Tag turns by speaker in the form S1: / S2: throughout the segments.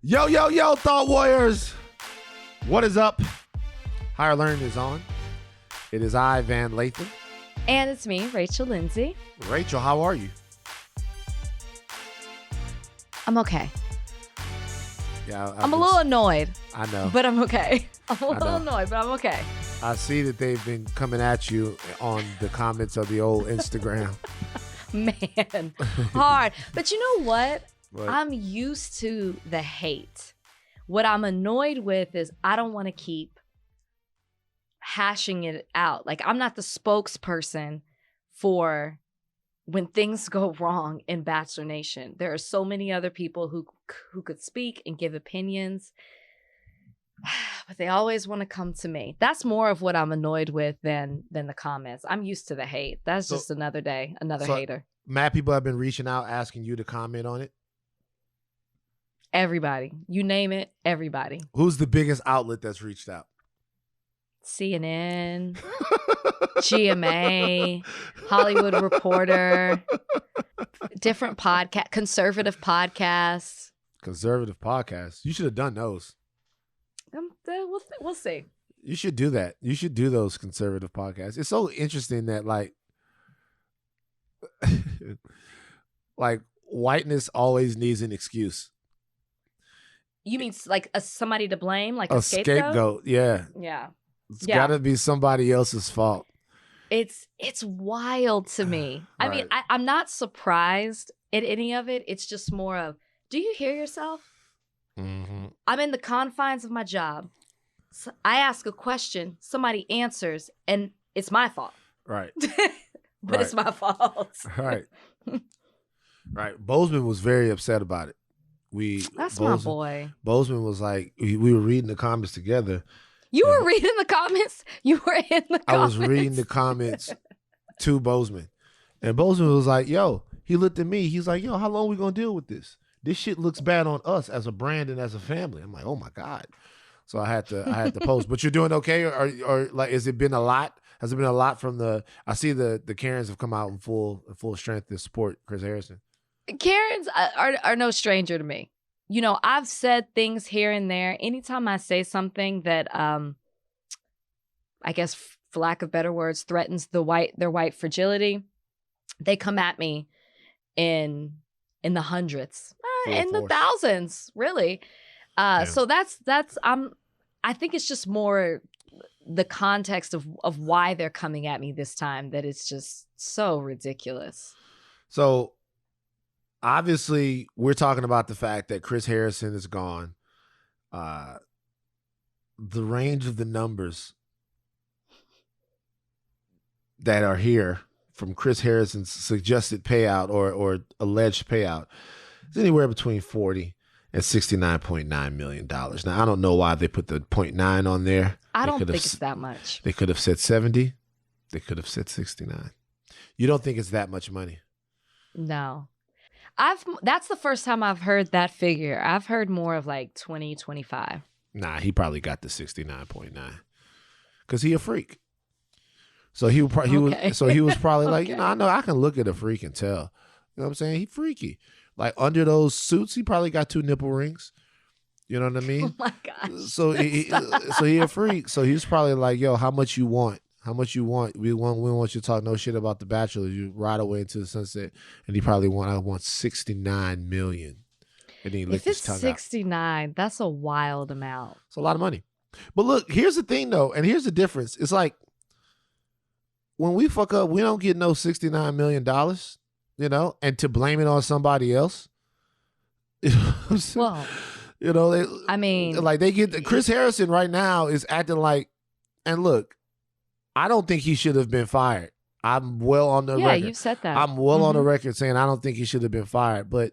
S1: Yo, yo, yo, Thought Warriors. What is up? Higher Learning is on. It is I, Van Lathan.
S2: And it's me, Rachel Lindsay.
S1: Rachel, how are you?
S2: I'm okay.
S1: Yeah,
S2: I'm a little annoyed.
S1: I know.
S2: But I'm okay. I'm a little annoyed, but I'm okay.
S1: I see that they've been coming at you on the comments of the old Instagram.
S2: Man, hard. But you know what?
S1: What?
S2: I'm used to the hate. What I'm annoyed with is I don't want to keep hashing it out. Like, I'm not the spokesperson for when things go wrong in Bachelor Nation. There are so many other people who could speak and give opinions, but they always want to come to me. That's more of what I'm annoyed with than the comments. I'm used to the hate. That's just another day, another hater.
S1: Mad people have been reaching out asking you to comment on it.
S2: Everybody. You name it, everybody.
S1: Who's the biggest outlet that's reached out?
S2: CNN, GMA, Hollywood Reporter, different conservative podcasts.
S1: Conservative podcasts. You should have done those.
S2: We'll see.
S1: You should do that. You should do those conservative podcasts. It's so interesting that like whiteness always needs an excuse.
S2: You mean like somebody to blame, like
S1: a
S2: scapegoat?
S1: Yeah.
S2: Yeah.
S1: It's got to be somebody else's fault.
S2: It's wild to me.
S1: Right.
S2: I mean, I'm not surprised at any of it. It's just more of, do you hear yourself?
S1: Mm-hmm.
S2: I'm in the confines of my job. So I ask a question, somebody answers, and it's my fault.
S1: Right.
S2: But it's my fault.
S1: Right. Right. Bozeman was very upset about it.
S2: That's my boy.
S1: Bozeman was like, we were reading the comments together.
S2: You were reading the comments? You were in the comments?
S1: I was reading the comments to Bozeman. And Bozeman was like, yo, he looked at me. He's like, yo, how long we going to deal with this? This shit looks bad on us as a brand and as a family. I'm like, oh my God. So I had to post. But you're doing okay? Or like, has it been a lot? Has it been a lot from I see the Karens have come out in full strength to support Chris Harrison. Karens
S2: are no stranger to me. You know, I've said things here and there. Anytime I say something that, I guess, for lack of better words, threatens their white fragility, they come at me in the hundreds, in the thousands, really.
S1: Yeah.
S2: So I think it's just more the context of why they're coming at me this time that it's just so ridiculous.
S1: So obviously we're talking about the fact that Chris Harrison is gone. The range of the numbers that are here from Chris Harrison's suggested payout or alleged payout is anywhere between $40 and $69.9 million. Now, I don't know why they put the 0.9 on there.
S2: I don't think it's that much.
S1: They could have said 70. They could have said 69. You don't think it's that much money?
S2: No. That's the first time I've heard that figure. I've heard more of like 20, 25.
S1: Nah, he probably got the 69.9 because he a freak. So he was probably like,
S2: Okay.
S1: I know I can look at a freak and tell. You know what I'm saying? He freaky. Like under those suits, he probably got 2 nipple rings. You know what I mean?
S2: Oh my gosh.
S1: So he a freak. So he was probably like, yo, how much you want? How much you want? We want you to talk no shit about the Bachelor. You ride away into the sunset. And he probably I want 69 million. And he licked his tongue out.
S2: If it's 69, that's a wild amount.
S1: It's a lot of money. But look, here's the thing though, and here's the difference. It's like when we fuck up, we don't get no $69 million, you know, and to blame it on somebody else. You know what I'm saying?
S2: Well,
S1: you know, they get Chris Harrison right now is acting like, and look, I don't think he should have been fired. I'm well on the record.
S2: Yeah, you said that.
S1: I'm well on the record saying I don't think he should have been fired. But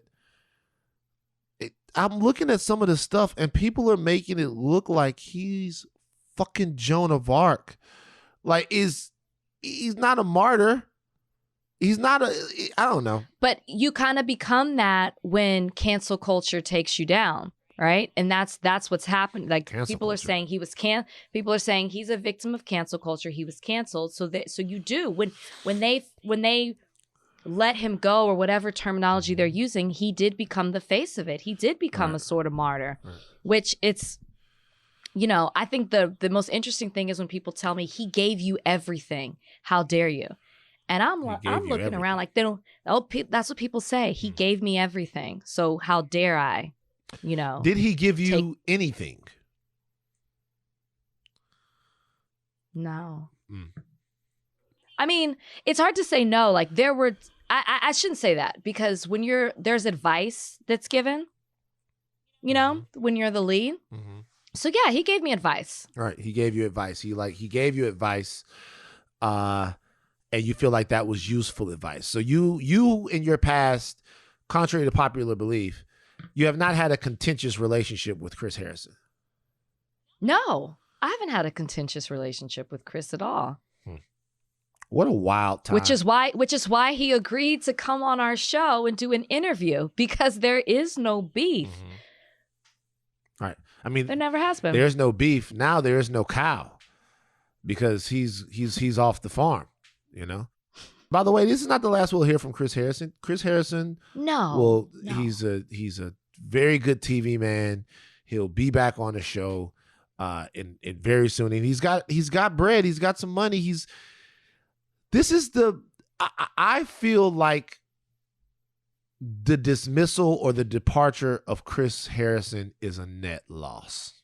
S1: I'm looking at some of the stuff and people are making it look like he's fucking Joan of Arc. Like, he's not a martyr. He's not I don't know.
S2: But you kind of become that when cancel culture takes you down. Right. And that's what's happened. Like cancel people culture. Are saying people are saying he's a victim of cancel culture. He was canceled. So you do when they let him go, or whatever terminology they're using, he did become the face of it. He did become a sort of martyr, which it's, you know, I think the most interesting thing is when people tell me he gave you everything. How dare you? And I'm looking around like they don't. Oh, that's what people say. He gave me everything. So how dare I? You know.
S1: Did he give you anything?
S2: No. I mean, it's hard to say no. Like there were. I shouldn't say that, because when there's advice that's given. You know, when you're the lead. So yeah, he gave me advice.
S1: Right, he gave you advice. He gave you advice. And you feel like that was useful advice. So you in your past, contrary to popular belief, you have not had a contentious relationship with Chris Harrison.
S2: No, I haven't had a contentious relationship with Chris at all.
S1: What a wild time.
S2: Which is why he agreed to come on our show and do an interview, because there is no beef.
S1: Right. I mean,
S2: there never has been.
S1: There's no beef. Now there is no cow, because he's off the farm. You know. By the way, this is not the last we'll hear from Chris Harrison. Chris Harrison, he's a very good TV man. He'll be back on the show in very soon, and he's got bread. He's got some money. I feel like the dismissal or the departure of Chris Harrison is a net loss.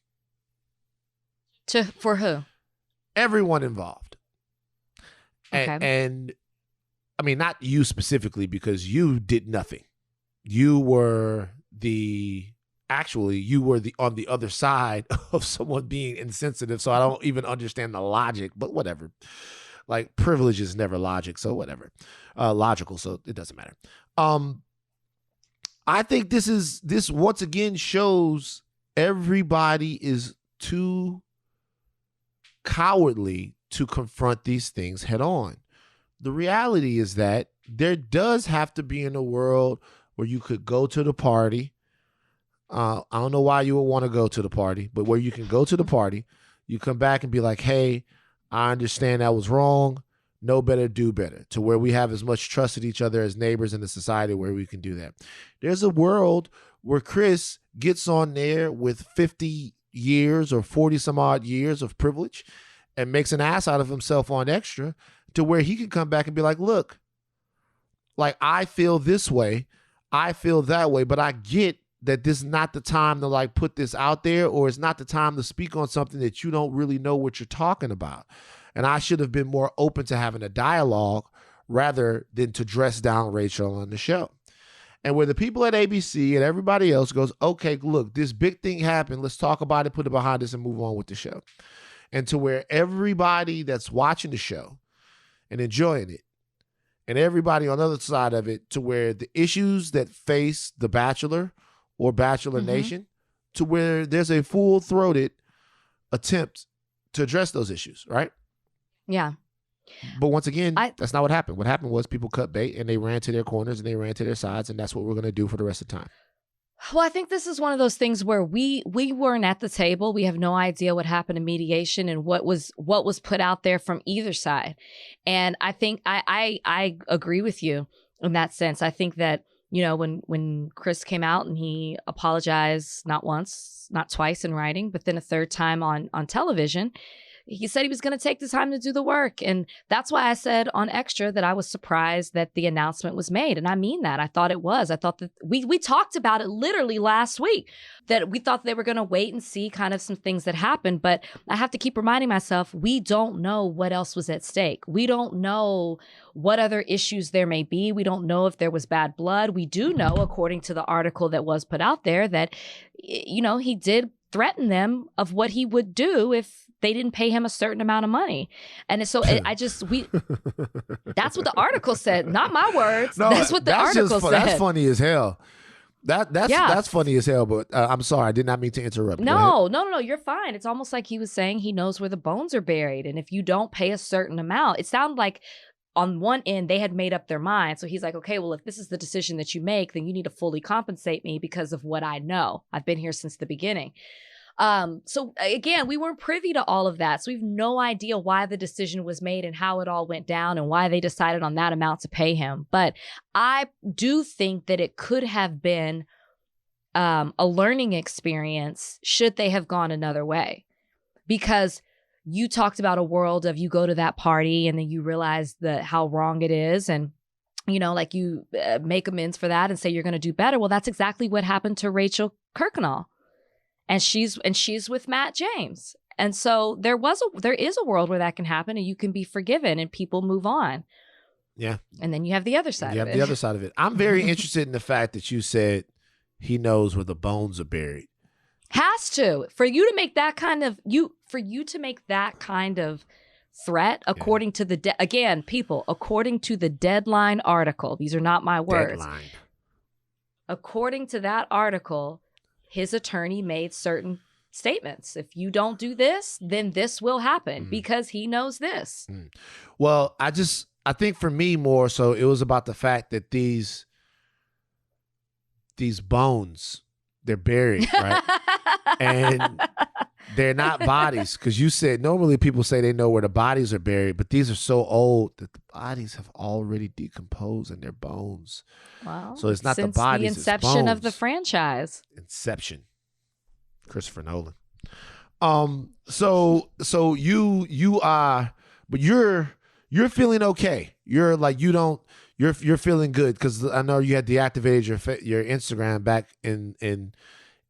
S2: For who?
S1: Everyone involved.
S2: Okay.
S1: And I mean, not you specifically, because you did nothing. You were on the other side of someone being insensitive. So I don't even understand the logic, but whatever. Like, privilege is never logic, so whatever. Logical, so it doesn't matter. I think this once again shows everybody is too cowardly to confront these things head on. The reality is that there does have to be in a world where you could go to the party. I don't know why you would want to go to the party, but where you can go to the party, you come back and be like, hey, I understand that was wrong. Know better, do better. To where we have as much trust in each other as neighbors in the society where we can do that. There's a world where Chris gets on there with 50 years or 40 some odd years of privilege and makes an ass out of himself on Extra, to where he can come back and be like, look, like, I feel this way, I feel that way, but I get that this is not the time to like put this out there, or it's not the time to speak on something that you don't really know what you're talking about. And I should have been more open to having a dialogue rather than to dress down Rachel on the show. And where the people at ABC and everybody else goes, okay, look, this big thing happened. Let's talk about it, put it behind us, and move on with the show. And to where everybody that's watching the show and enjoying it, and everybody on the other side of it, to where the issues that face The Bachelor or Bachelor Nation, to where there's a full-throated attempt to address those issues, right?
S2: Yeah.
S1: But once again, that's not what happened. What happened was people cut bait and they ran to their corners and they ran to their sides, and that's what we're going to do for the rest of the time.
S2: Well, I think this is one of those things where we weren't at the table. We have no idea what happened in mediation and what was put out there from either side. And I think I agree with you in that sense. I think that, you know, when Chris came out and he apologized not once, not twice in writing, but then a third time on television, he said he was going to take the time to do the work. And that's why I said on Extra that I was surprised that the announcement was made. And I mean that. I thought it was. I thought that we talked about it literally last week, that we thought they were going to wait and see kind of some things that happened. But I have to keep reminding myself, we don't know what else was at stake. We don't know what other issues there may be. We don't know if there was bad blood. We do know, according to the article that was put out there, that, you know, he did threaten them of what he would do if they didn't pay him a certain amount of money. And so that's what the article said, not my words. No, that's what the article said.
S1: That's funny as hell. That's funny as hell, but I'm sorry, I did not mean to interrupt.
S2: No, you're fine. It's almost like he was saying he knows where the bones are buried. And if you don't pay a certain amount, it sounded like on one end, they had made up their mind. So he's like, okay, well, if this is the decision that you make, then you need to fully compensate me because of what I know. I've been here since the beginning. So again, we weren't privy to all of that. So we have no idea why the decision was made and how it all went down and why they decided on that amount to pay him. But I do think that it could have been a learning experience should they have gone another way. Because you talked about a world of you go to that party and then you realize how wrong it is. And, you know, like you make amends for that and say you're going to do better. Well, that's exactly what happened to Rachel Kirkconnell. And she's with Matt James. And so there is a world where that can happen and you can be forgiven and people move on.
S1: Yeah.
S2: And then you have the other side of it.
S1: You have the other side of it. I'm very interested in the fact that you said he knows where the bones are buried.
S2: Has to. For you to make that kind of threat, according to the according to the Deadline article. These are not my words.
S1: Deadline.
S2: According to that article, his attorney made certain statements. If you don't do this, then this will happen because he knows this.
S1: Well, I think for me more so it was about the fact that these bones, they're buried, right? And they're not bodies, because you said normally people say they know where the bodies are buried, but these are so old that the bodies have already decomposed in their bones.
S2: Wow.
S1: So it's not the
S2: Since
S1: bodies,
S2: the inception
S1: it's
S2: of the franchise.
S1: Inception. Christopher Nolan. So you are, but you're feeling okay. You're like, you're feeling good, because I know you had deactivated your Instagram back in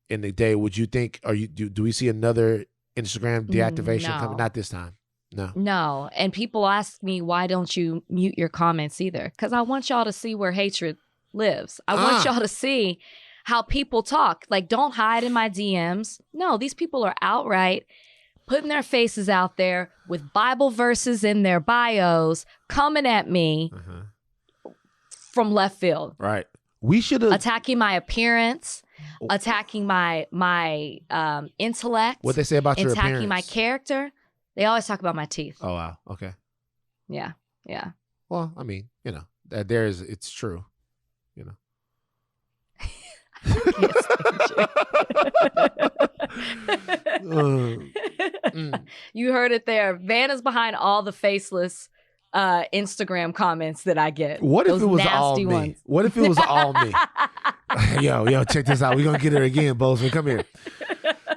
S1: the day. Would you think, do we see another Instagram deactivation coming? Not this time. No.
S2: And people ask me, why don't you mute your comments either? Because I want y'all to see where hatred lives. I want y'all to see how people talk. Like, don't hide in my DMs. No, these people are outright putting their faces out there with Bible verses in their bios, coming at me from left field.
S1: Right. We should have
S2: attacking my appearance, attacking my intellect.
S1: What they say about your appearance?
S2: Attacking my character. They always talk about my teeth.
S1: Oh wow. Okay.
S2: Yeah.
S1: Well, I mean, you know, it's true. You know.
S2: You heard it there. Van is behind all the faceless Instagram comments that I get.
S1: What if it was all me?
S2: Ones.
S1: What if it was all me? Yo, check this out. We're going to get her again, Bozeman. Come here.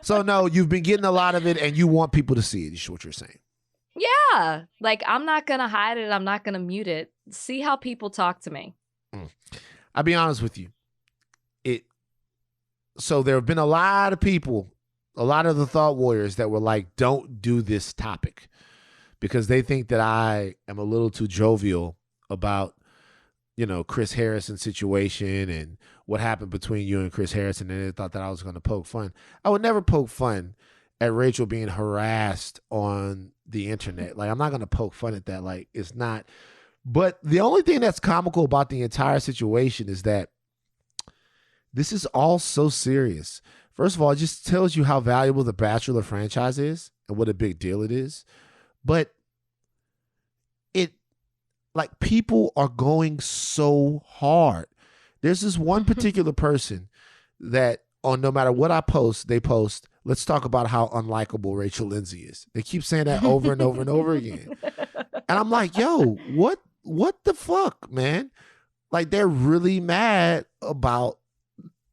S1: So, no, you've been getting a lot of it and you want people to see it, is what you're saying.
S2: Yeah. Like, I'm not going to hide it. I'm not going to mute it. See how people talk to me.
S1: I'll be honest with you. So there have been a lot of people, a lot of the thought warriors that were like, don't do this topic, because they think that I am a little too jovial about, you know, Chris Harrison's situation and what happened between you and Chris Harrison, and they thought that I was going to poke fun. I would never poke fun at Rachel being harassed on the internet. Like, I'm not going to poke fun at that. Like, it's not. But the only thing that's comical about the entire situation is that this is all so serious. First of all, it just tells you how valuable the Bachelor franchise is and what a big deal it is. But people are going so hard. There's this one particular person that no matter what I post, they post, let's talk about how unlikable Rachel Lindsay is. They keep saying that over and over and over again. And I'm like, yo, what the fuck, man? Like, they're really mad about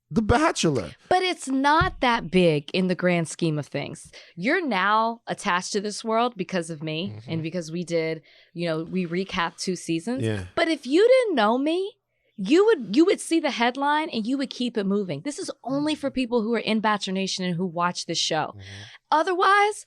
S1: The Bachelor. But
S2: it's not that big in the grand scheme of things. You're now attached to this world because of me and because we did, we recapped 2 seasons.
S1: Yeah.
S2: But if you didn't know me, you would see the headline and you would keep it moving. This is only for people who are in Bachelor Nation and who watch this show. Otherwise,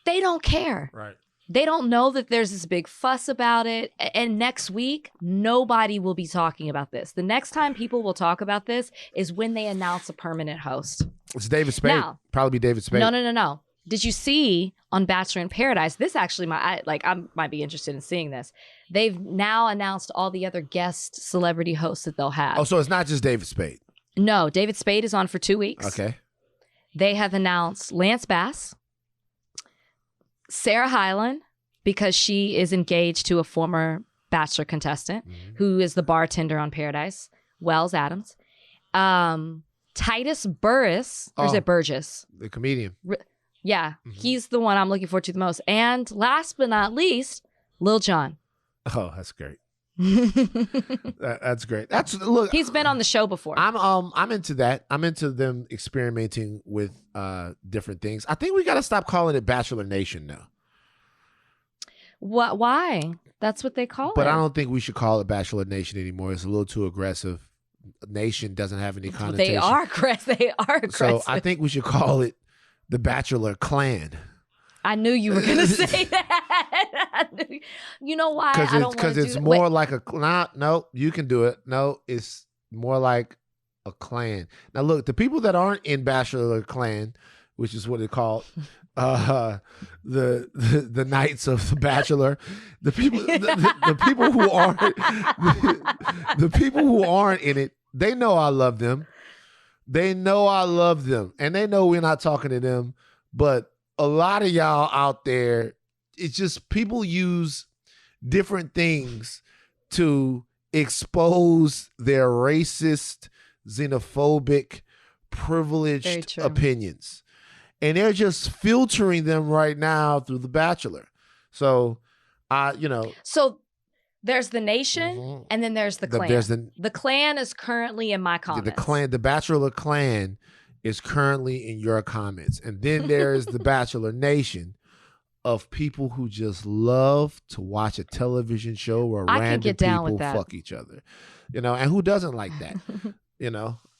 S2: they don't care.
S1: Right.
S2: They don't know that there's this big fuss about it. And next week, nobody will be talking about this. The next time people will talk about this is when they announce a permanent host.
S1: It's David Spade.
S2: Now,
S1: probably David Spade.
S2: No. Did you see on Bachelor in Paradise? This actually, I might be interested in seeing this. They've now announced all the other guest celebrity hosts that they'll have.
S1: Oh, so it's not just David Spade.
S2: No, David Spade is on for 2 weeks.
S1: Okay.
S2: They have announced Lance Bass, Sarah Hyland, because she is engaged to a former Bachelor contestant who is the bartender on Paradise, Wells Adams. Titus Burris, or is it Burgess?
S1: The comedian.
S2: Yeah, he's the one I'm looking forward to the most. And last but not least, Lil Jon.
S1: Oh, that's great. That's great. Look.
S2: He's been on the show before.
S1: I'm into that. I'm into them experimenting with different things. I think we got to stop calling it Bachelor Nation now.
S2: What? Why? That's what they call it.
S1: But I don't think we should call it Bachelor Nation anymore. It's a little too aggressive. Nation doesn't have any connotation.
S2: They are aggressive.
S1: So I think we should call it the Bachelor Clan.
S2: I knew you were going to say that. You know why?
S1: Because it's more like a... No, you can do it. No, it's more like a clan. Now, look, the people that aren't in Bachelor Clan, which is what it's called, the Knights of the Bachelor, the people who aren't... the people who aren't in it, they know I love them. They know I love them. And they know we're not talking to them, but a lot of y'all out there, it's just people use different things to expose their racist, xenophobic, privileged opinions. And they're just filtering them right now through The Bachelor. So,
S2: So there's the Nation and then there's the Clan. The Clan is currently in my comments.
S1: The Bachelor Clan is currently in your comments. And then there's the Bachelor Nation of people who just love to watch a television show where random people fuck each other. And who doesn't like that?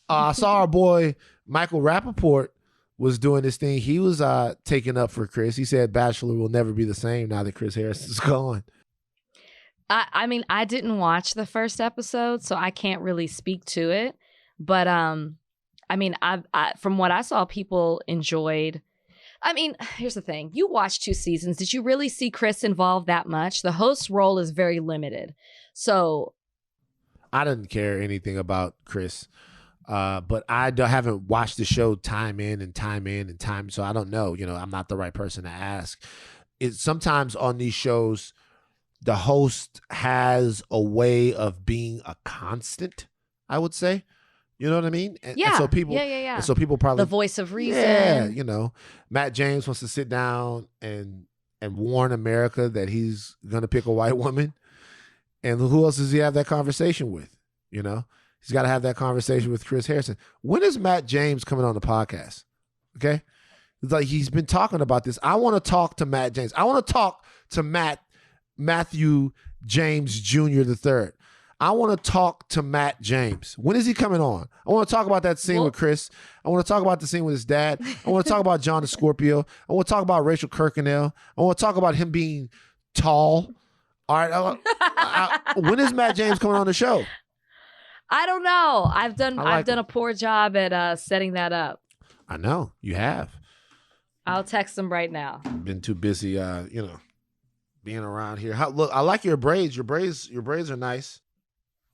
S1: I saw our boy Michael Rappaport was doing this thing. He was taking up for Chris. He said Bachelor will never be the same now that Chris Harris is gone.
S2: I mean, I didn't watch the first episode, so I can't really speak to it. But I mean, I from what I saw, people enjoyed. I mean, here's the thing. You watched 2 seasons. Did you really see Chris involved that much? The host role is very limited. So
S1: I didn't care anything about Chris. But I haven't watched the show time in and time. So I don't know. I'm not the right person to ask. Sometimes on these shows, the host has a way of being a constant, I would say. You know what I mean? And so people, And so people probably
S2: the voice of reason.
S1: Yeah, Matt James wants to sit down and warn America that he's gonna pick a white woman, and who else does he have that conversation with? He's got to have that conversation with Chris Harrison. When is Matt James coming on the podcast? Okay, it's like he's been talking about this. I want to talk to Matt James. I want to talk to Matthew James Jr. III. I want to talk to Matt James. When is he coming on? I want to talk about that scene with Chris. I want to talk about the scene with his dad. I want to talk about John the Scorpio. I want to talk about Rachel Kirkconnell. I want to talk about him being tall. All right. When is Matt James coming on the show?
S2: I don't know. I've done a poor job at setting that up.
S1: I know you have.
S2: I'll text him right now.
S1: Been too busy, being around here. Look, I like your braids. Your braids are nice.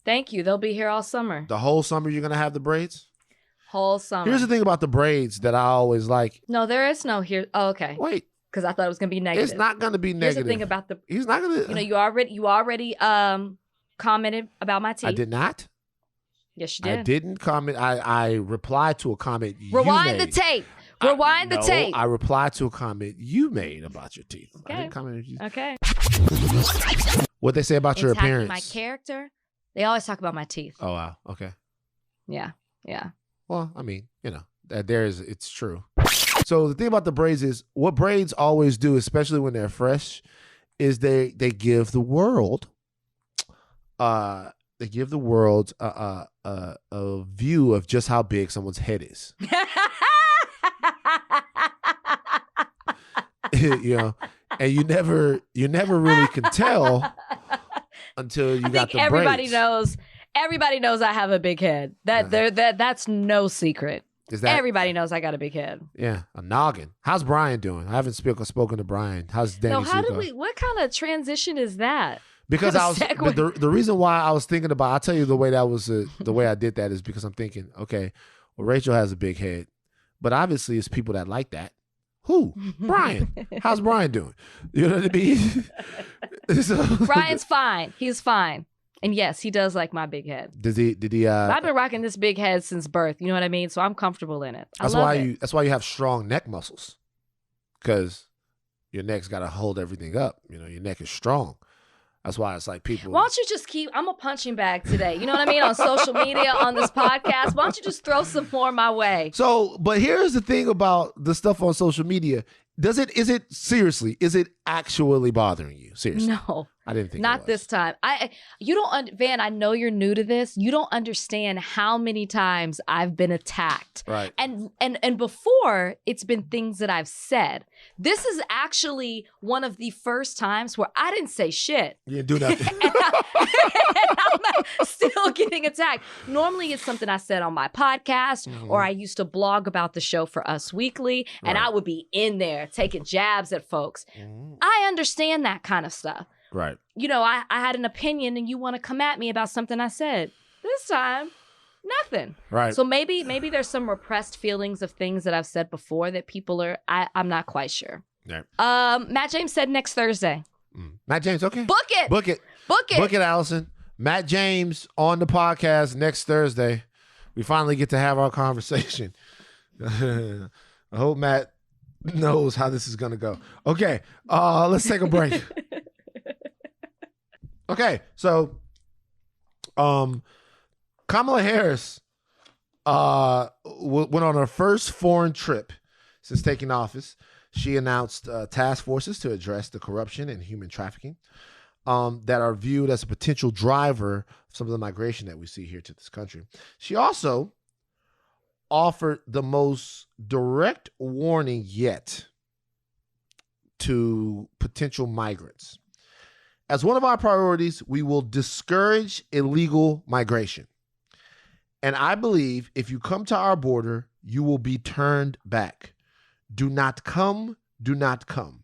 S2: Thank you. They'll be here all summer.
S1: The whole summer you're going to have the braids?
S2: Whole summer.
S1: Here's the thing about the braids that I always like.
S2: No, there is no here. Oh, okay.
S1: Wait.
S2: Because I thought it was going to be negative.
S1: It's not going to be negative.
S2: Here's the thing about
S1: He's not going
S2: to... You already commented about my teeth.
S1: I did not.
S2: Yes, you did.
S1: I didn't comment. I replied to a comment
S2: Rewind
S1: you made.
S2: The tape. Rewind the tape.
S1: I replied to a comment you made about your teeth.
S2: Okay.
S1: I didn't comment.
S2: Okay.
S1: What'd they say about your appearance?
S2: My character. They always talk about my teeth.
S1: Oh, wow. Okay.
S2: Yeah.
S1: Well, I mean, it's true. So the thing about the braids is what braids always do, especially when they're fresh, is they give the world a view of just how big someone's head is. And you never really can tell until you got the braids.
S2: Everybody knows I have a big head. That's no secret. Everybody knows I got a big head.
S1: Yeah, a noggin. How's Brian doing? I haven't spoken to Brian. How's Danny?
S2: What kind of transition is that?
S1: Because the reason why I was thinking about, I'll tell you the way the way I did that is because I'm thinking, okay, well, Rachel has a big head, but obviously it's people that like that. Who? Brian. How's Brian doing? You know what I mean?
S2: Brian's fine. He's fine. And yes, he does like my big head.
S1: Did he?
S2: I've been rocking this big head since birth. You know what I mean? So I'm comfortable in it.
S1: That's why you have strong neck muscles, because your neck's got to hold everything up. You know, your neck is strong. That's why it's like people.
S2: Why don't you just I'm a punching bag today. You know what I mean? On social media, on this podcast. Why don't you just throw some more my way?
S1: So, but here's the thing about the stuff on social media. Is it actually bothering you? Seriously?
S2: No.
S1: I didn't think
S2: not this time. Van, I know you're new to this. You don't understand how many times I've been attacked.
S1: Right.
S2: And before, it's been things that I've said. This is actually one of the first times where I didn't say shit.
S1: You didn't do nothing.
S2: and I'm still getting attacked. Normally, it's something I said on my podcast, or I used to blog about the show for Us Weekly, and I would be in there taking jabs at folks. I understand that kind of stuff.
S1: Right.
S2: You know, I had an opinion and you want to come at me about something I said. This time, nothing.
S1: Right.
S2: So maybe there's some repressed feelings of things that I've said before that people are, I'm not quite sure.
S1: Right.
S2: Matt James said next Thursday.
S1: Matt James, okay.
S2: Book it.
S1: Book it. Book it, Allison. Matt James on the podcast next Thursday. We finally get to have our conversation. I hope Matt knows how this is going to go. Okay. Let's take a break. Okay, so Kamala Harris went on her first foreign trip since taking office. She announced task forces to address the corruption and human trafficking that are viewed as a potential driver of some of the migration that we see here to this country. She also offered the most direct warning yet to potential migrants. As one of our priorities, we will discourage illegal migration. And I believe if you come to our border, you will be turned back. Do not come, do not come.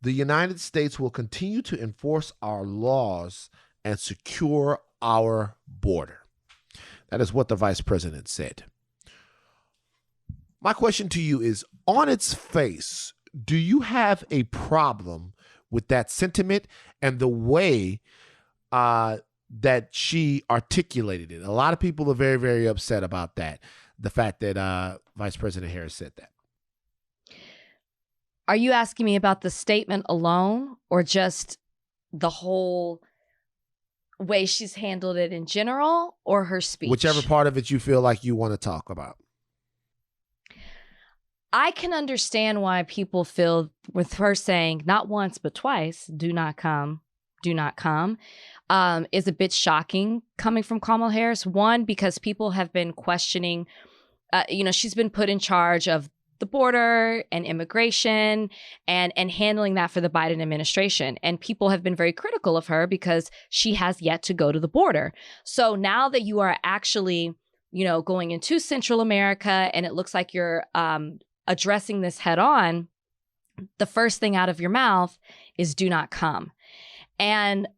S1: The United States will continue to enforce our laws and secure our border. That is what the vice president said. My question to you is, on its face, do you have a problem with that sentiment and the way that she articulated it? A lot of people are very, very upset about that. The fact that Vice President Harris said that.
S2: Are you asking me about the statement alone, or just the whole way she's handled it in general, or her speech?
S1: Whichever part of it you feel like you want to talk about.
S2: I can understand why people feel, with her saying not once but twice, do not come, is a bit shocking coming from Kamala Harris. One, because people have been questioning, she's been put in charge of the border and immigration and handling that for the Biden administration. And people have been very critical of her because she has yet to go to the border. So now that you are actually, going into Central America and it looks like you're addressing this head on, the first thing out of your mouth is do not come. And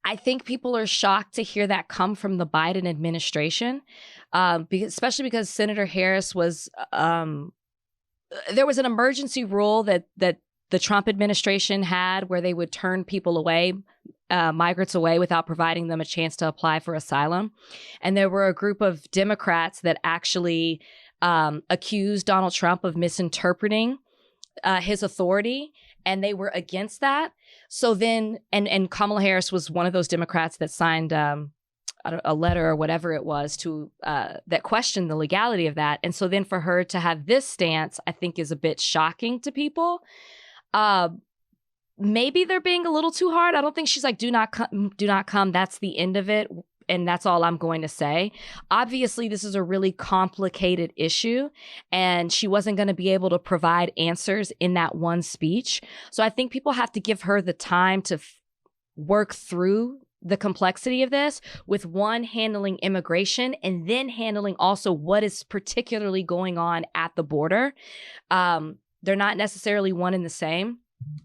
S2: I think people are shocked to hear that come from the Biden administration, especially because Senator Harris was, there was an emergency rule that the Trump administration had where they would turn people away, migrants away, without providing them a chance to apply for asylum. And there were a group of Democrats that actually accused Donald Trump of misinterpreting his authority, and they were against that. So then, and Kamala Harris was one of those Democrats that signed a letter or whatever it was to that questioned the legality of that. And so then for her to have this stance, I think is a bit shocking to people. Maybe they're being a little too hard. I don't think she's like, do not come. That's the end of it. And that's all I'm going to say. Obviously, this is a really complicated issue, and she wasn't going to be able to provide answers in that one speech. So I think people have to give her the time to work through the complexity of this, with one, handling immigration, and then handling also what is particularly going on at the border. They're not necessarily one and the same.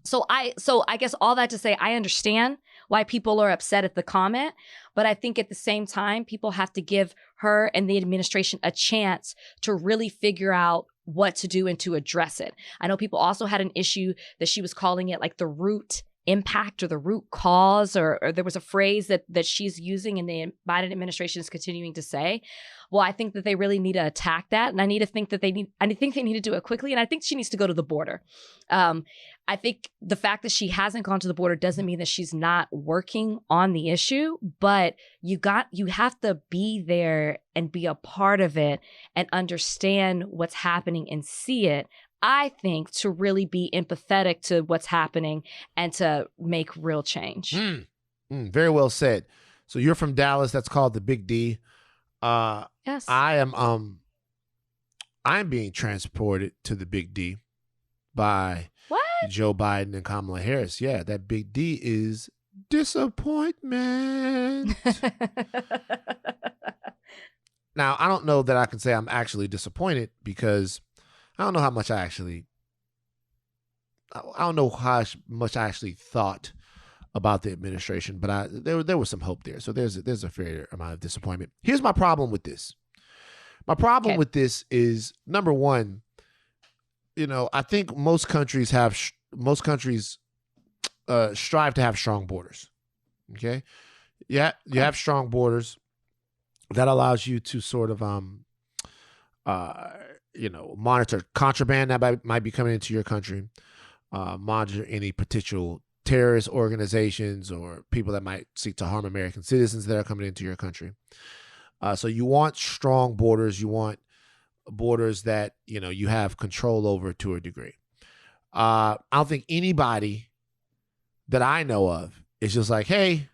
S2: So I guess all that to say, I understand why people are upset at the comment, but I think at the same time, people have to give her and the administration a chance to really figure out what to do and to address it. I know people also had an issue that she was calling it like the root impact or the root cause, or there was a phrase that she's using and the Biden administration is continuing to say. Well, I think that they really need to attack that. And I think they need to do it quickly. And I think she needs to go to the border. I think the fact that she hasn't gone to the border doesn't mean that she's not working on the issue, but you have to be there and be a part of it and understand what's happening and see it, I think, to really be empathetic to what's happening and to make real change.
S1: Very well said. So you're from Dallas. That's called the Big D.
S2: Yes.
S1: I'm being transported to the Big D by Joe Biden and Kamala Harris. Yeah, that Big D is disappointment. Now, I don't know that I can say I'm actually disappointed because I don't know how much I don't know how much I actually thought about the administration, but there was some hope there. So there's a fair amount of disappointment. Here's my problem with this. My problem with this is, number one, I think most countries strive to have strong borders. Okay, yeah, you have strong borders that allows you to sort of monitor contraband that might be coming into your country, monitor any potential terrorist organizations or people that might seek to harm American citizens that are coming into your country. So you want strong borders. You want borders that, you have control over to a degree. I don't think anybody that I know of is just like, hey,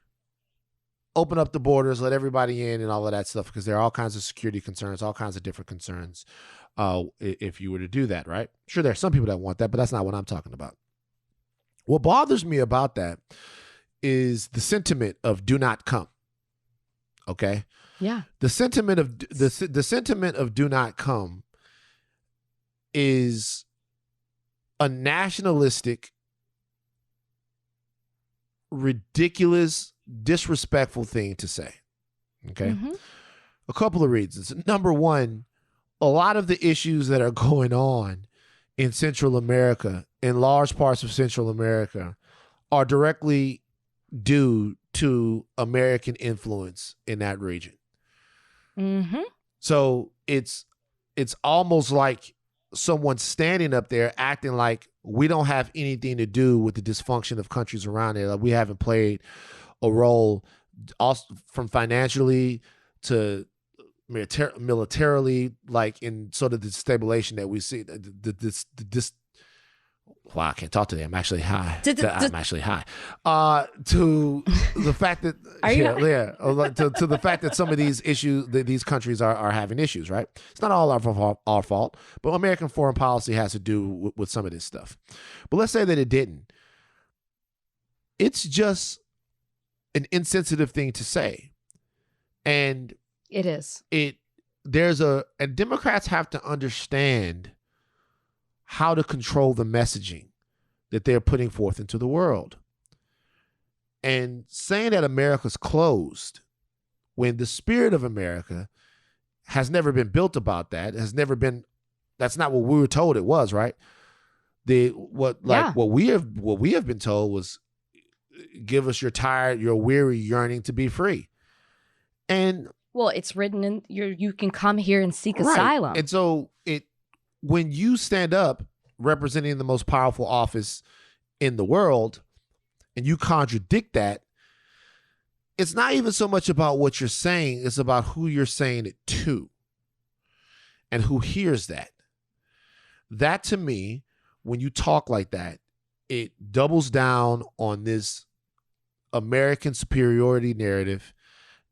S1: open up the borders, let everybody in and all of that stuff, because there are all kinds of security concerns, all kinds of different concerns if you were to do that, right? Sure, there are some people that want that, but that's not what I'm talking about. What bothers me about that is the sentiment of do not come. Okay?
S2: Yeah.
S1: The sentiment of do not come is a nationalistic, ridiculous, disrespectful thing to say. Okay? Mm-hmm. A couple of reasons. Number one, a lot of the issues that are going on in Central America, in large parts of Central America, are directly due to American influence in that region.
S2: Mm-hmm.
S1: So it's almost like someone standing up there acting like we don't have anything to do with the dysfunction of countries around there. Like we haven't played a role, also from financially to militarily, like in sort of the destabilization that we see. Wow, I can't talk today. I'm actually high. I'm actually high. To the fact that to the fact that some of these issues, these countries are having issues, right? It's not all our fault, but American foreign policy has to do with some of this stuff. But let's say that it didn't. It's just an insensitive thing to say, and
S2: it is.
S1: And Democrats have to understand how to control the messaging that they're putting forth into the world. And saying that America's closed when the spirit of America has never been built about that, that's not what we were told it was, right? What we have been told was, give us your tired, your weary yearning to be free. And
S2: well, it's written in you can come here and seek asylum.
S1: And so when you stand up representing the most powerful office in the world and you contradict that, it's not even so much about what you're saying, it's about who you're saying it to and who hears that. That, to me, when you talk like that, it doubles down on this American superiority narrative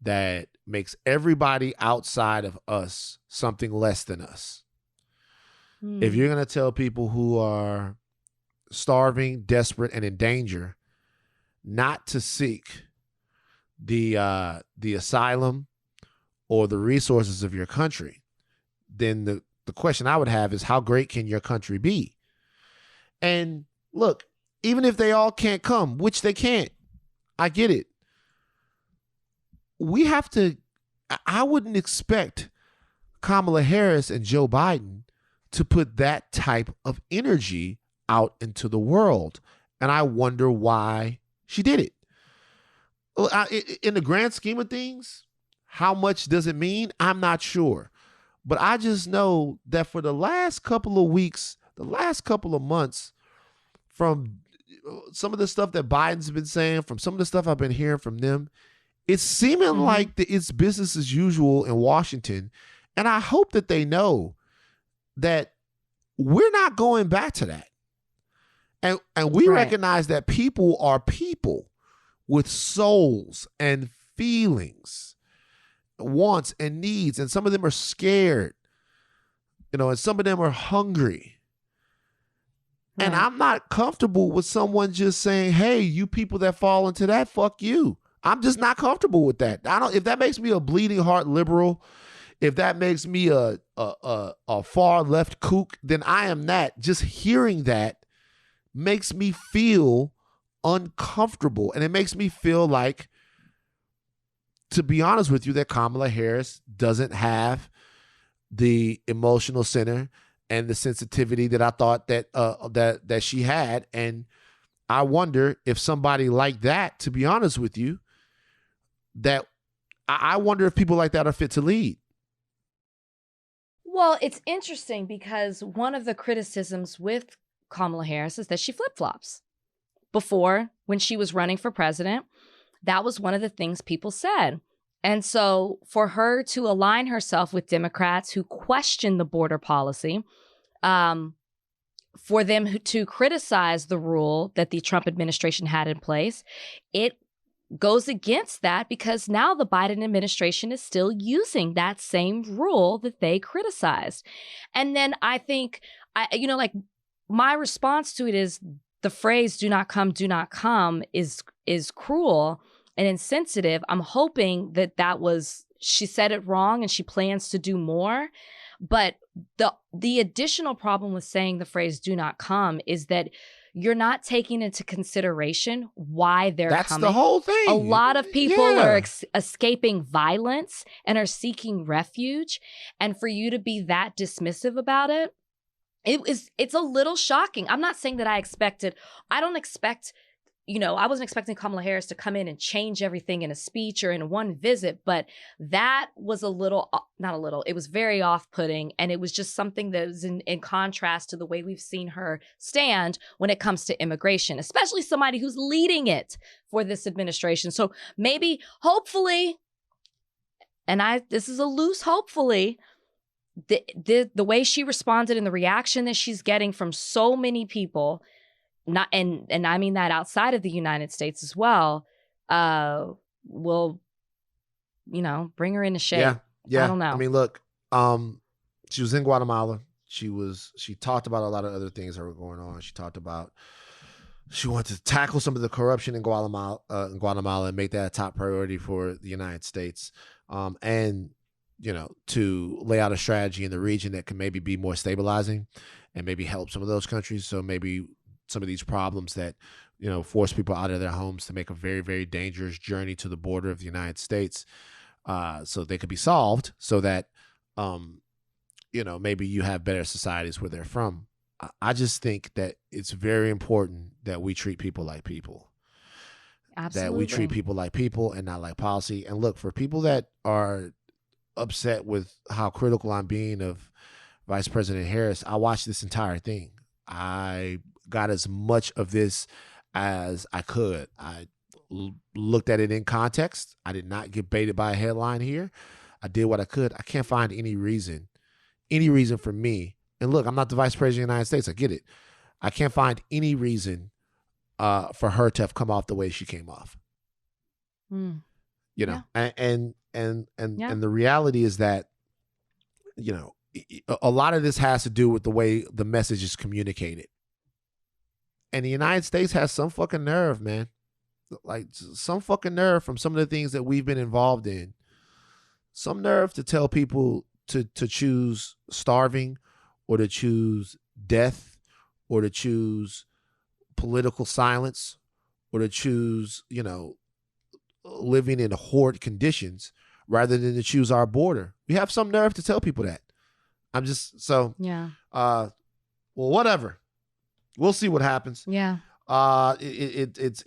S1: that makes everybody outside of us something less than us. If you're going to tell people who are starving, desperate, and in danger not to seek the asylum or the resources of your country, then the question I would have is, how great can your country be? And look, even if they all can't come, which they can't, I get it. I wouldn't expect Kamala Harris and Joe Biden to put that type of energy out into the world And I wonder why she did it. In the grand scheme of things, how much does it mean? I'm not sure. But I just know that for the last couple of weeks, the last couple of months, from some of the stuff that Biden's been saying, from some of the stuff I've been hearing from them, it's seeming like it's business as usual in Washington. And I hope that they know that we're not going back to that. And we recognize that people are people with souls and feelings, wants and needs. And some of them are scared, and some of them are hungry. Right. And I'm not comfortable with someone just saying, hey, you people that fall into that, fuck you. I'm just not comfortable with that. If that makes me a bleeding heart liberal, if that makes me a far left kook, then I am that. Just hearing that makes me feel uncomfortable. And it makes me feel like, to be honest with you, that Kamala Harris doesn't have the emotional center and the sensitivity that I thought that she had. And I wonder if somebody like that, to be honest with you, that I wonder if people like that are fit to lead.
S2: Well, it's interesting because one of the criticisms with Kamala Harris is that she flip-flops. Before, when she was running for president, that was one of the things people said. And so for her to align herself with Democrats who question the border policy, for them to criticize the rule that the Trump administration had in place, it goes against that because now the Biden administration is still using that same rule that they criticized. And then I think, my response to it is the phrase do not come is cruel and insensitive. I'm hoping that was, she said it wrong and she plans to do more. But the additional problem with saying the phrase do not come is that you're not taking into consideration why they're coming. That's
S1: the whole thing.
S2: A lot of people are escaping violence and are seeking refuge. And for you to be that dismissive about it, it's a little shocking. I'm not saying that I expected, I don't expect, I wasn't expecting Kamala Harris to come in and change everything in a speech or in one visit, but that was it was very off-putting. And it was just something that was in contrast to the way we've seen her stand when it comes to immigration, especially somebody who's leading it for this administration. So maybe, hopefully, and this is a loose hopefully, the way she responded and the reaction that she's getting from so many people, and I mean that outside of the United States as well, will, bring her into shape.
S1: Yeah.
S2: I don't know.
S1: I mean, look, she was in Guatemala. She talked about a lot of other things that were going on. She wanted to tackle some of the corruption in Guatemala and make that a top priority for the United States. And to lay out a strategy in the region that can maybe be more stabilizing and maybe help some of those countries. So maybe some of these problems that, force people out of their homes to make a very, very dangerous journey to the border of the United States, so they could be solved so that, maybe you have better societies where they're from. I just think that it's very important that we treat people like people. Absolutely. That we treat people like people and not like policy. And look, for people that are upset with how critical I'm being of Vice President Harris, I watched this entire thing. I got as much of this as I could. I looked at it in context. I did not get baited by a headline here. I did what I could. I can't find any reason for me. And look, I'm not the Vice President of the United States. I get it. I can't find any reason for her to have come off the way she came off. And the reality is that, a lot of this has to do with the way the message is communicated. And the United States has some fucking nerve, man. Like, some fucking nerve from some of the things that we've been involved in. Some nerve to tell people to choose starving or to choose death or to choose political silence or to choose, living in horde conditions rather than to choose our border. We have some nerve to tell people that. Well, whatever. We'll see what happens.
S2: Yeah.
S1: It's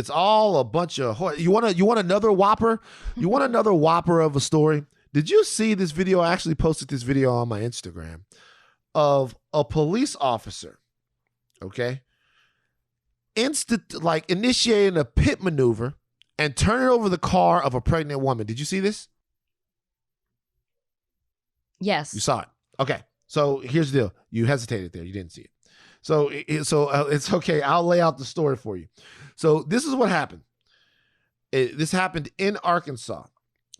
S1: all a bunch of. You want another whopper? You want another whopper of a story? Did you see this video? I actually posted this video on my Instagram of a police officer. Okay, initiating a pit maneuver and turning over the car of a pregnant woman. Did you see this?
S2: Yes.
S1: You saw it. Okay. So here's the deal. You hesitated there. You didn't see it. So it's okay. I'll lay out the story for you. So this is what happened. This happened in Arkansas.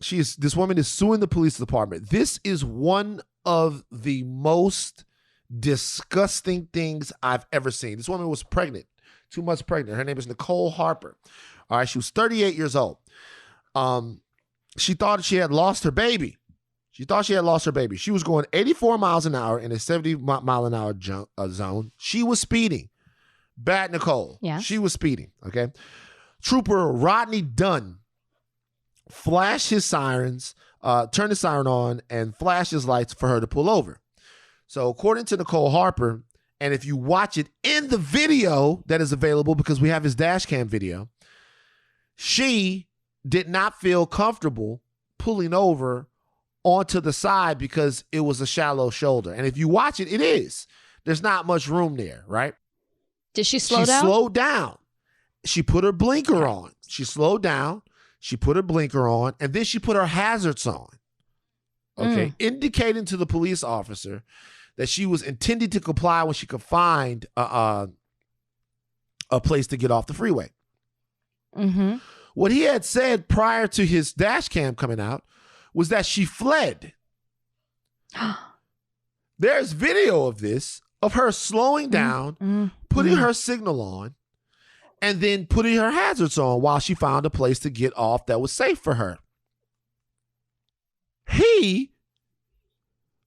S1: This woman is suing the police department. This is one of the most disgusting things I've ever seen. This woman was pregnant, 2 months pregnant. Her name is Nicole Harper. All right. She was 38 years old. She thought she had lost her baby. She was going 84 miles an hour in a 70 mile an hour zone. She was speeding. Bad Nicole.
S2: Yeah.
S1: She was speeding. Okay. Trooper Rodney Dunn flashed his sirens, turned the siren on, and flashed his lights for her to pull over. So according to Nicole Harper, and if you watch it in the video that is available because we have his dash cam video, she did not feel comfortable pulling over onto the side because it was a shallow shoulder. And if you watch it, it is. There's not much room there, right?
S2: Did she slow down?
S1: She slowed down. She put her blinker on. She slowed down. She put her blinker on. And then she put her hazards on. Okay. Indicating to the police officer that she was intending to comply when she could find a place to get off the freeway.
S2: Mm-hmm.
S1: What he had said prior to his dash cam coming out was that she fled. There's video of this, of her slowing down, putting her signal on, and then putting her hazards on while she found a place to get off that was safe for her. You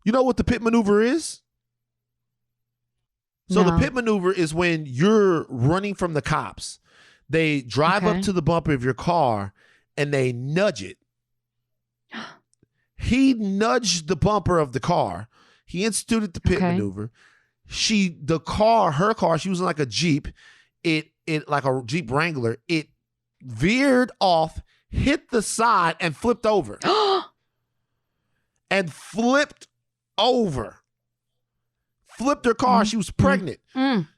S1: know what the pit maneuver is? So the pit maneuver is when you're running from the cops. They drive up to the bumper of your car and they nudge it. He nudged the bumper of the car. He instituted the pit maneuver. Her car, she was in like a Jeep. It like a Jeep Wrangler. It veered off, hit the side, and flipped over. Flipped her car. She was pregnant.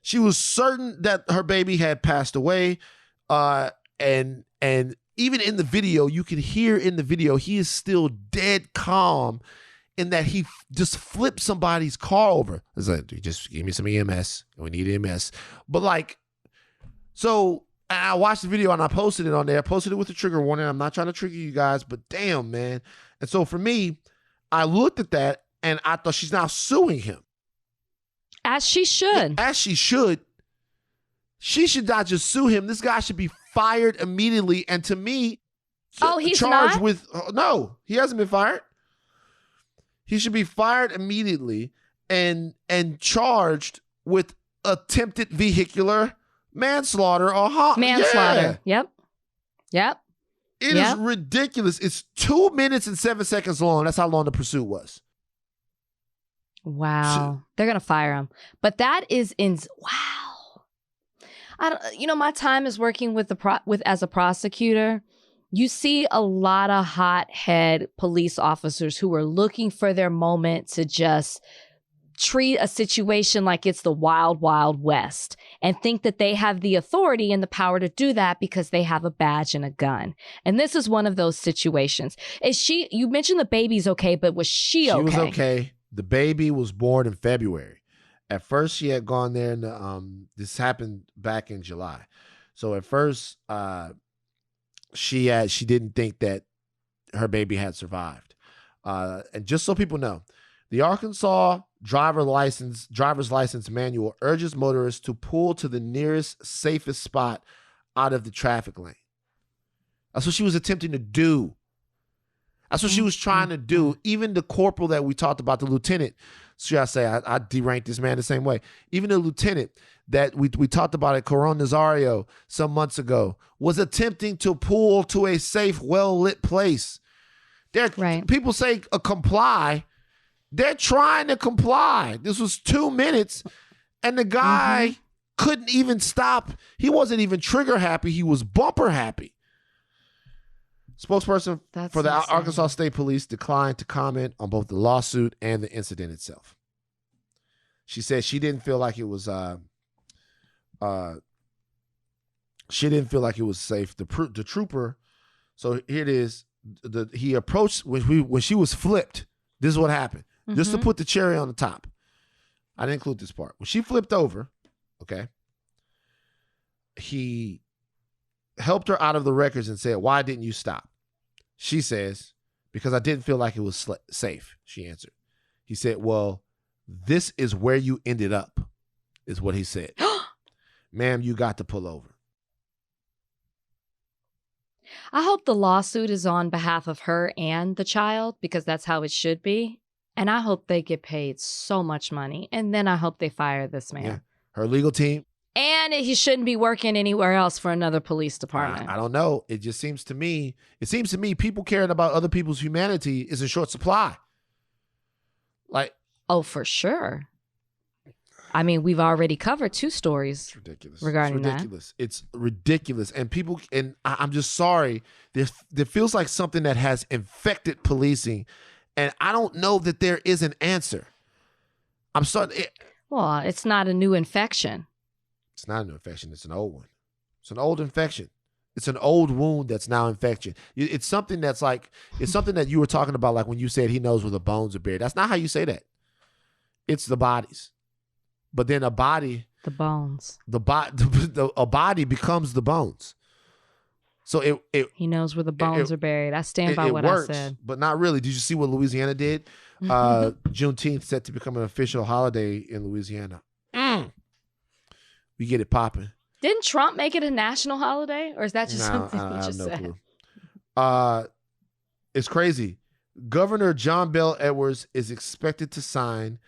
S1: She was certain that her baby had passed away. And even in the video, you can hear in the video, he is still dead calm in that he just flipped somebody's car over. It's like, just give me some EMS. We need EMS. But so I watched the video and I posted it on there. I posted it with a trigger warning. I'm not trying to trigger you guys, but damn, man. And so for me, I looked at that and I thought she's now suing him.
S2: As she should.
S1: As she should. She should not just sue him. This guy should be fired immediately. And to me,
S2: he's
S1: charged
S2: not?
S1: with no, he hasn't been fired. He should be fired immediately and charged with attempted vehicular manslaughter or
S2: manslaughter.
S1: Yeah.
S2: Yep.
S1: It is ridiculous. It's 2 minutes and 7 seconds long. That's how long the pursuit was.
S2: Wow. They're going to fire him. But that is wow. My time is working with as a prosecutor. You see a lot of hothead police officers who are looking for their moment to just treat a situation like it's the wild, wild west and think that they have the authority and the power to do that because they have a badge and a gun. And this is one of those situations. You mentioned the baby's okay, but was she okay?
S1: She was okay. The baby was born in February. At first, she had gone there, and this happened back in July. So at first, she didn't think that her baby had survived. And just so people know, the Arkansas driver's license manual urges motorists to pull to the nearest safest spot out of the traffic lane. That's what she was attempting to do. That's what she was trying to do. Even the corporal that we talked about, the lieutenant, should I say, I deranked this man the same way. Even the lieutenant that we talked about at Corona Nazario some months ago was attempting to pull to a safe, well-lit place. People say comply. They're trying to comply. This was 2 minutes, and the guy couldn't even stop. He wasn't even trigger happy. He was bumper happy. Spokesperson for the Arkansas State Police declined to comment on both the lawsuit and the incident itself. She said she didn't feel like it was safe. The trooper, so here it is. He approached when she was flipped. This is what happened. Just to put the cherry on the top. I didn't include this part. When she flipped over, okay, he helped her out of the records and said, "Why didn't you stop?" She says, "Because I didn't feel like it was safe," she answered. He said, "Well, this is where you ended up," is what he said. "Ma'am, you got to pull over."
S2: I hope the lawsuit is on behalf of her and the child, because that's how it should be. And I hope they get paid so much money. And then I hope they fire this man.
S1: Yeah. Her legal team.
S2: And he shouldn't be working anywhere else for another police department.
S1: I don't know. It just seems to me, people caring about other people's humanity is in short supply. Like,
S2: oh, for sure. I mean, we've already covered 2 stories regarding that.
S1: It's ridiculous. And people, and I'm just sorry, there feels like something that has infected policing. And I don't know that there is an answer. I'm sorry.
S2: Well, it's not a new infection.
S1: It's not a new infection. It's an old one. It's an old infection. It's an old wound that's now infection. It's something that's like, it's something that you were talking about, like when you said he knows where the bones are buried. That's not how you say that. It's the bodies. But then a body,
S2: the bones,
S1: a body becomes the bones. So
S2: he knows where the bones are buried. I stand by what
S1: works,
S2: I said.
S1: But not really. Did you see what Louisiana did? Juneteenth set to become an official holiday in Louisiana. We get it popping.
S2: Didn't Trump make it a national holiday? Or is that just something he just said?
S1: Clue. It's crazy. Governor John Bel Edwards is expected to sign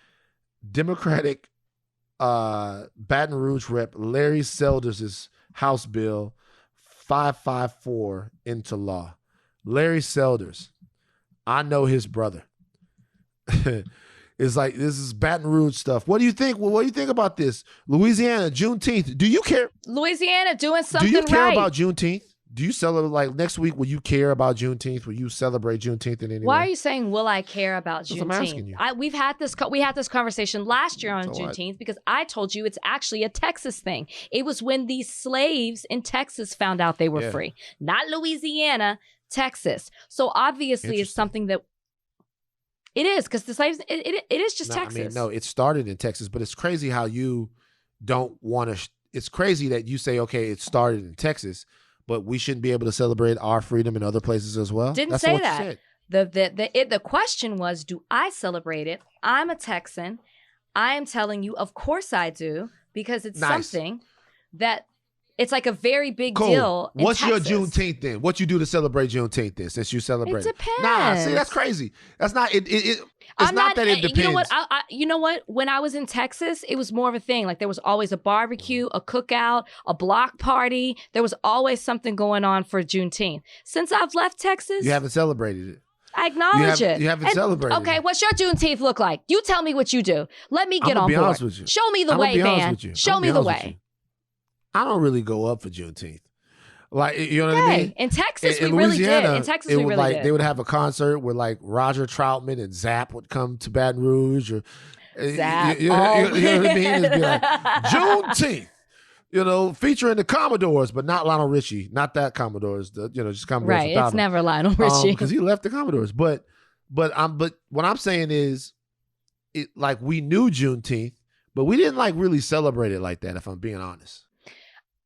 S1: Democratic Baton Rouge Rep Larry Selders' House Bill 554 into law. Larry Selders, I know his brother. It's like, this is Baton Rouge stuff. What do you think? Well, what do you think about this? Louisiana, Juneteenth. Do you care?
S2: Louisiana doing something right.
S1: Do you care about Juneteenth? Do you celebrate, like, next week, will you care about Juneteenth? Will you celebrate Juneteenth in any way?
S2: Why are you saying, will I care about Juneteenth?
S1: I'm asking you.
S2: We had this conversation last year on Juneteenth because I told you it's actually a Texas thing. It was when these slaves in Texas found out they were free. Not Louisiana, Texas. So obviously it's something that it is, because the slaves, it is just Texas.
S1: I mean, no, it started in Texas, but it's crazy how you don't want to, it's crazy that you say, okay, it started in Texas, but we shouldn't be able to celebrate our freedom in other places as well.
S2: Didn't say that. The question was, do I celebrate it? I'm a Texan. I am telling you, of course I do, because it's something that it's like a very big deal.
S1: What's Texas. Your Juneteenth then? What you do to celebrate Juneteenth then, since you celebrate?
S2: It depends.
S1: Nah, see, that's crazy. That's not it. It's not that it depends.
S2: You know what? You know what? When I was in Texas, it was more of a thing. Like, there was always a barbecue, a cookout, a block party. There was always something going on for Juneteenth. Since I've left Texas,
S1: you haven't celebrated it.
S2: I acknowledge it.
S1: You haven't celebrated.
S2: Okay, what's your Juneteenth look like? You tell me what you do. Let me get on board.
S1: Honest with you.
S2: Show me the way, man. Show me the way.
S1: I don't really go up for Juneteenth. Like, you know what I mean?
S2: In Texas, we really did. In Texas, we really did.
S1: They would have a concert where, like, Roger Troutman and Zapp would come to Baton Rouge. Or,
S2: Zapp.
S1: You know what I mean? It'd be like, Juneteenth, you know, featuring the Commodores, but not Lionel Richie. Not that Commodores, just Commodores.
S2: Right, it's never Lionel Richie.
S1: Because he left the Commodores. But what I'm saying is, like, we knew Juneteenth, but we didn't, like, really celebrate it like that, if I'm being honest.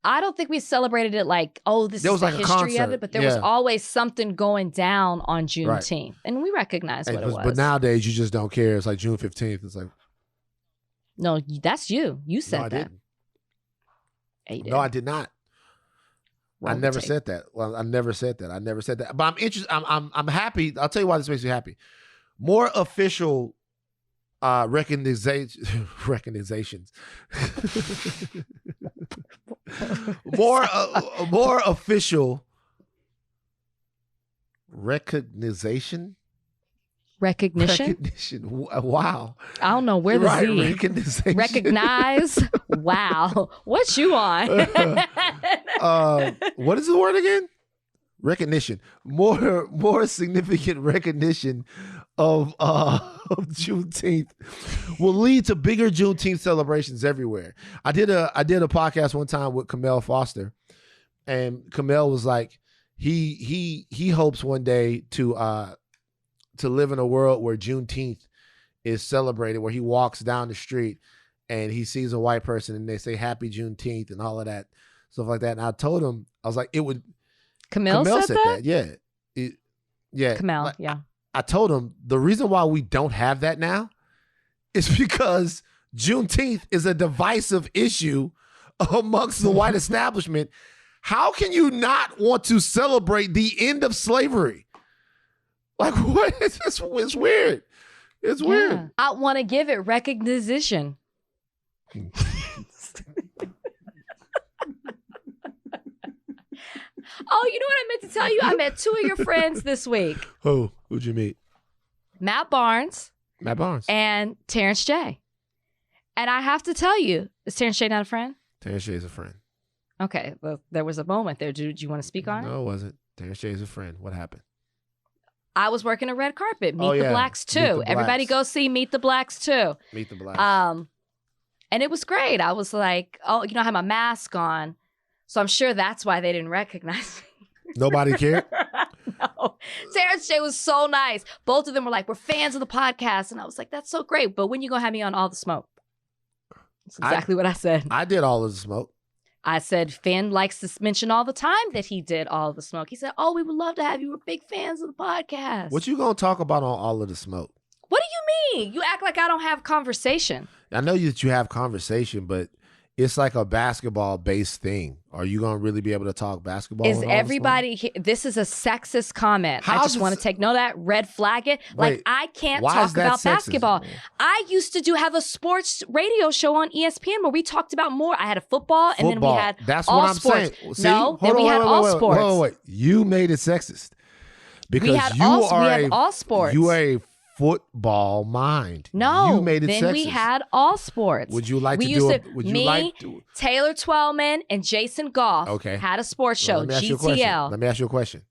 S2: I don't think we celebrated it like, this is the history of it, but there was always something going down on Juneteenth. Right. And we recognize what it was.
S1: But nowadays, you just don't care. It's like June 15th. It's like...
S2: No, that's you. You said that.
S1: Didn't.
S2: Yeah, you did.
S1: No, I did not. I never said that. Well, I never said that. But I'm interested. I'm happy. I'll tell you why this makes me happy. More official recognizations. more official recognition
S2: Recognition?
S1: Recognition. Wow.
S2: I don't know where the
S1: Right,
S2: Z.
S1: recognition.
S2: Recognize. Wow. What you on?
S1: What is the word again? Recognition. More significant recognition of Juneteenth will lead to bigger Juneteenth celebrations everywhere. I did a podcast one time with Kamel Foster, and Kamel was like, he hopes one day to live in a world where Juneteenth is celebrated, where he walks down the street and he sees a white person and they say Happy Juneteenth and all of that stuff like that. And I told him, I was like, it would.
S2: Kamel said that?
S1: Yeah. Yeah.
S2: Kamel,
S1: like,
S2: yeah.
S1: I told him the reason why we don't have that now is because Juneteenth is a divisive issue amongst the white establishment. How can you not want to celebrate the end of slavery? Like, what? It's weird. It's weird.
S2: I want to give it recognition. Oh, you know what I meant to tell you? I met 2 of your friends this week.
S1: Who'd you meet?
S2: Matt Barnes. And Terrence J. And I have to tell you, is Terrence J not a friend?
S1: Terrence J is a friend.
S2: Okay, well, there was a moment there. Do you want to speak on it?
S1: No, it wasn't. Terrence J is a friend. What happened?
S2: I was working a red carpet. Meet the Blacks 2. Everybody go see Meet the Blacks 2.
S1: Meet the Blacks.
S2: And it was great. I was like, oh, I had my mask on. So I'm sure that's why they didn't recognize me.
S1: Nobody cared?
S2: No. Terrence J was so nice. Both of them were like, we're fans of the podcast. And I was like, that's so great. But when you going to have me on All the Smoke? That's exactly what I said.
S1: I did All of the Smoke.
S2: I said, Finn likes to mention all the time that he did All of the Smoke. He said, oh, we would love to have you. We're big fans of the podcast.
S1: What you going to talk about on All of the Smoke?
S2: What do you mean? You act like I don't have conversation.
S1: I know that you have conversation, but it's like a basketball-based thing. Are you going to really be able to talk basketball?
S2: Is everybody... This is a sexist comment. I just want to take note of that. Red flag it. Like, I can't talk about basketball. I used to have a sports radio show on ESPN where we talked about more. I had a football, and then we had
S1: That's
S2: all
S1: what I'm
S2: sports.
S1: saying. See?
S2: No, then we had all sports.
S1: Wait. You made it sexist. Because
S2: we had all sports.
S1: You are a football mind.
S2: No,
S1: you made it
S2: then
S1: sexist.
S2: we had all sports.
S1: Would you like
S2: Taylor Twellman and Jason Goff had a sports show, GTL.
S1: Let me ask you a question.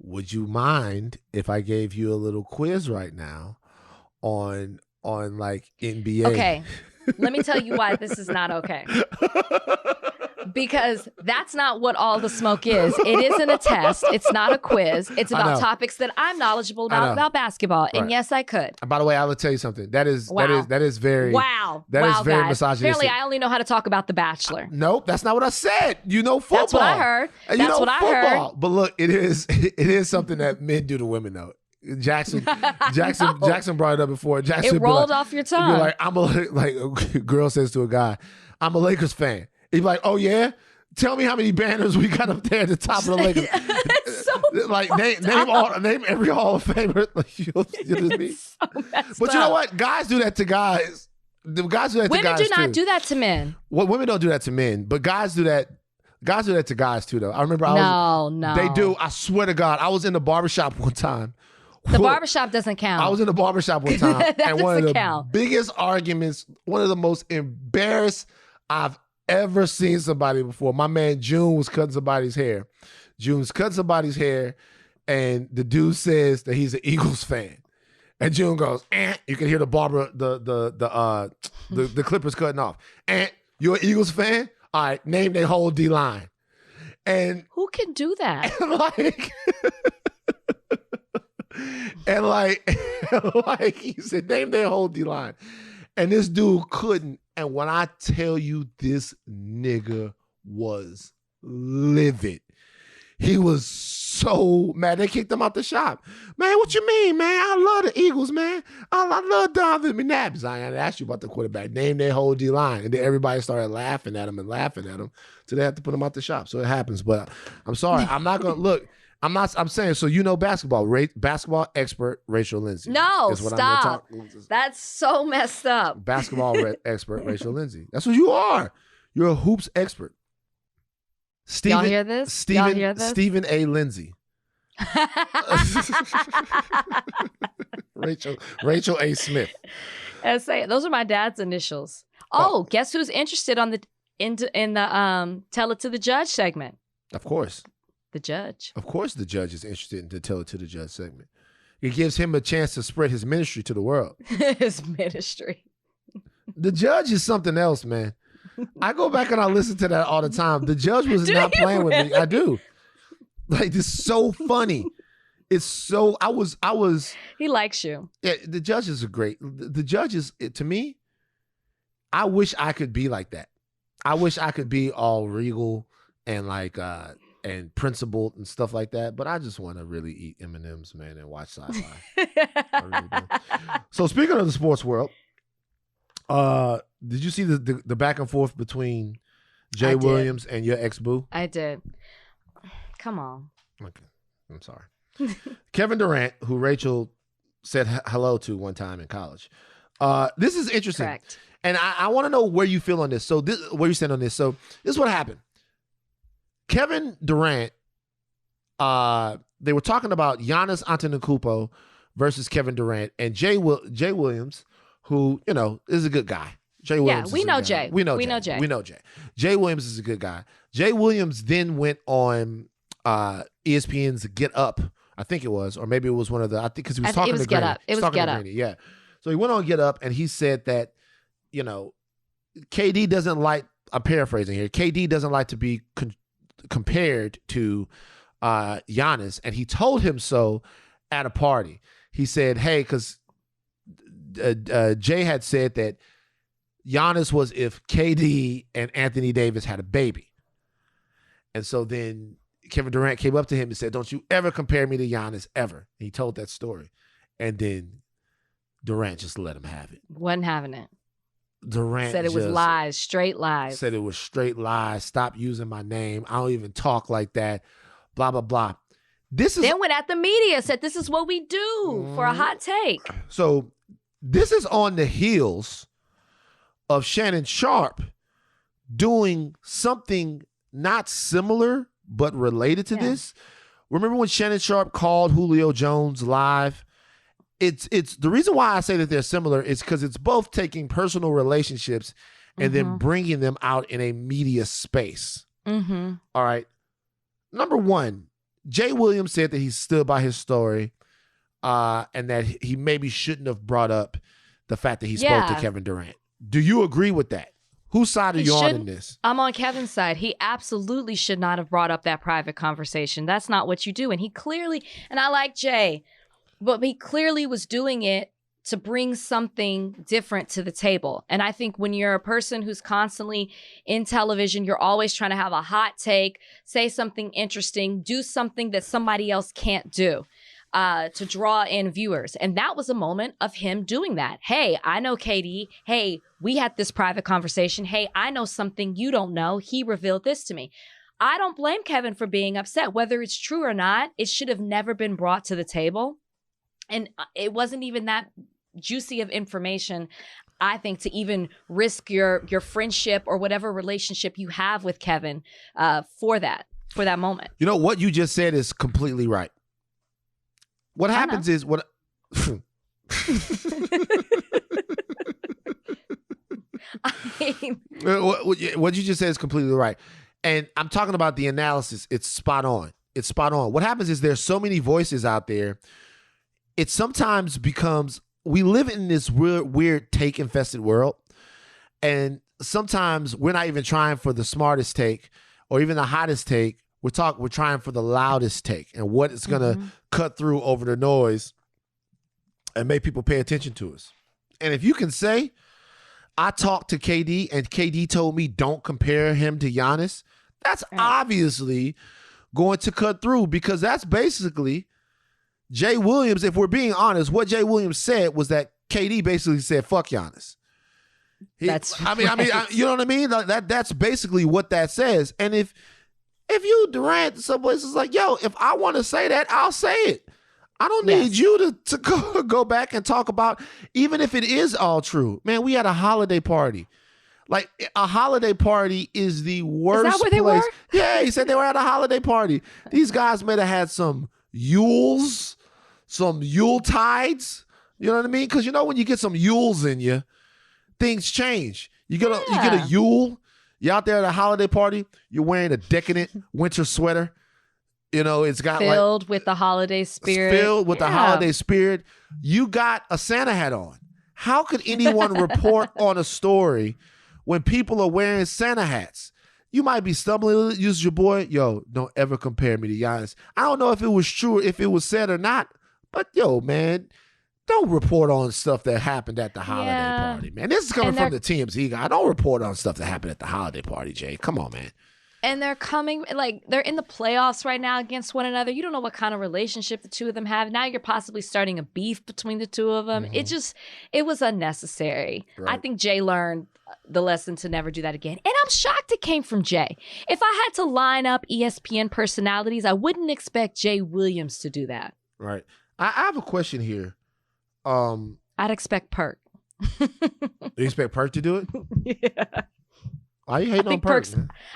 S1: Would you mind if I gave you a little quiz right now on like NBA?
S2: Okay. Let me tell you why this is not okay. Because that's not what All the Smoke is. It isn't a test. It's not a quiz. It's about topics that I'm knowledgeable about basketball. And yes, I could.
S1: By the way, I will tell you something. That is very
S2: That is very
S1: misogynistic.
S2: Apparently, I only know how to talk about The Bachelor.
S1: Nope, that's not what I said. You know football.
S2: That's what I heard. That's what I heard.
S1: But look, it is something that men do to women though. Jackson brought it up before. Jackson
S2: it rolled off your tongue.
S1: Like a girl says to a guy, I'm a Lakers fan. He's like, oh yeah? Tell me how many banners we got up there at the top of the Lakers.
S2: So
S1: like name every Hall of Famer. Like, you know what I mean?
S2: So
S1: but you know what? Guys do that to guys. The guys do that to guys too.
S2: Women do not do that to men.
S1: Well, women don't do that to men, but guys do that. Guys do that to guys too, though. I remember
S2: No.
S1: They do. I swear to God. I was in the barbershop one time.
S2: The barbershop doesn't count.
S1: I was in the barbershop one time.
S2: That
S1: and one of the
S2: count.
S1: biggest arguments, one of the most embarrassed I've ever seen somebody before. My man June was cutting somebody's hair. June's cutting somebody's hair, and the dude says that he's an Eagles fan. And June goes, you can hear the barber, the clippers cutting off. You're an Eagles fan? All right, name their whole D-line. And
S2: who can do that?
S1: And like he said, name their whole D-line. And this dude couldn't. And when I tell you, this nigga was livid. He was so mad. They kicked him out the shop. Man, what you mean, man? I love the Eagles, man. I love Donovan McNabb. I asked you about the quarterback. Name their whole D-line. And then everybody started laughing at him. So they had to put him out the shop. So it happens. But I'm sorry. I'm not going to look. I'm saying, so you know basketball. Basketball expert Rachel Lindsay.
S2: No, stop. That's so messed up.
S1: Basketball expert Rachel Lindsay. That's what you are. You're a hoops expert.
S2: Y'all hear this?
S1: Stephen A. Lindsay. Rachel A. Smith.
S2: Those are my dad's initials. Oh, guess who's interested on the in the Tell It to the Judge segment?
S1: Of course.
S2: The judge.
S1: Of course the judge is interested in the Tell It to the Judge segment. It gives him a chance to spread his ministry to the world.
S2: His ministry.
S1: The judge is something else, man. I go back and I listen to that all the time. The judge was not playing with me. I do. Like, this is so funny. It's so, I was.
S2: He likes you.
S1: Yeah, the judges are great. The judges, to me, I wish I could be like that. I wish I could be all regal and like, and principled and stuff like that. But I just want to really eat M&Ms, man, and watch sci-fi. I really do. So speaking of the sports world, did you see the back and forth between Jay Williams and your ex-boo?
S2: I did. Come on.
S1: Okay. I'm sorry. Kevin Durant, who Rachel said hello to one time in college. This is interesting.
S2: Correct.
S1: And I want to know where you feel on this. So where you stand on this. So this is what happened. Kevin Durant, they were talking about Giannis Antetokounmpo versus Kevin Durant, and Jay Williams, who, you know, is a good guy. Jay Williams.
S2: Yeah, we know Jay.
S1: We know Jay. Jay Williams is a good guy. Jay Williams then went on ESPN's Get Up, I think it was, or maybe it was one of the, I think, because he was talking to Granny.
S2: It was Get Up.
S1: Yeah. So he went on Get Up and he said that, you know, KD doesn't like, I'm paraphrasing here, KD doesn't like to be compared to Giannis, and he told him so at a party. He said, hey, because Jay had said that Giannis was if KD and Anthony Davis had a baby. And so then Kevin Durant came up to him and said, don't you ever compare me to Giannis, ever. And he told that story. And then Durant just let him have it.
S2: Wasn't having it.
S1: Durant
S2: said it was lies, straight lies.
S1: Said it was straight lies. Stop using my name. I don't even talk like that. Blah, blah, blah.
S2: Then went at the media, said this is what we do for a hot take.
S1: So this is on the heels of Shannon Sharpe doing something not similar but related to this. Remember when Shannon Sharpe called Julio Jones live? It's the reason why I say that they're similar is because it's both taking personal relationships and then bringing them out in a media space. All right. Number one, Jay Williams said that he stood by his story and that he maybe shouldn't have brought up the fact that he spoke to Kevin Durant. Do you agree with that? Whose side are you on in this?
S2: I'm on Kevin's side. He absolutely should not have brought up that private conversation. That's not what you do. And he clearly, and I like Jay, but he clearly was doing it to bring something different to the table. And I think when you're a person who's constantly in television, you're always trying to have a hot take, say something interesting, do something that somebody else can't do to draw in viewers. And that was a moment of him doing that. Hey, I know KD. Hey, we had this private conversation. Hey, I know something you don't know. He revealed this to me. I don't blame Kevin for being upset. Whether it's true or not, it should have never been brought to the table. And it wasn't even that juicy of information, I think, to even risk your friendship or whatever relationship you have with Kevin for that moment. You know,
S1: what you just said is completely right. What happens is what
S2: I mean,
S1: what you just said is completely right. And I'm talking about the analysis. It's spot on. It's spot on. What happens is there's so many voices out there. It sometimes becomes, we live in this weird take-infested world. And sometimes we're not even trying for the smartest take or even the hottest take. We're trying for the loudest take and what it's going to cut through over the noise and make people pay attention to us. And if you can say, I talked to KD and KD told me don't compare him to Giannis, that's obviously going to cut through, because that's basically Jay Williams. If we're being honest, what Jay Williams said was that KD basically said, fuck Giannis. You know what I mean? That's basically what that says. And if you Durant someplace is like, yo, if I want to say that, I'll say it. I don't need you to go back and talk about, even if it is all true. Man, we had a holiday party. Like, a holiday party is the worst place.
S2: Is that where they were?
S1: Yeah, he said they were at a holiday party. These guys might have had some Yules, some Yule tides. You know what I mean? Because you know when you get some Yules in you, things change. You get a Yule. You're out there at a holiday party. You're wearing a decadent winter sweater. You know, it's got
S2: filled with the holiday spirit.
S1: Filled with the holiday spirit. You got a Santa hat on. How could anyone report on a story when people are wearing Santa hats? You might be stumbling. Use your boy. Yo, don't ever compare me to Giannis. I don't know if it was true, if it was said or not, but yo, man, don't report on stuff that happened at the holiday party, man. This is coming from the TMZ guy. Don't report on stuff that happened at the holiday party, Jay. Come on, man.
S2: And they're coming, like, they're in the playoffs right now against one another. You don't know what kind of relationship the two of them have. Now you're possibly starting a beef between the two of them. It was unnecessary. Right. I think Jay learned the lesson to never do that again. And I'm shocked it came from Jay. If I had to line up ESPN personalities, I wouldn't expect Jay Williams to do that.
S1: Right. I have a question here.
S2: I'd expect Perk.
S1: You expect Perk to do it?
S2: Yeah.
S1: Why are you hating on Perk?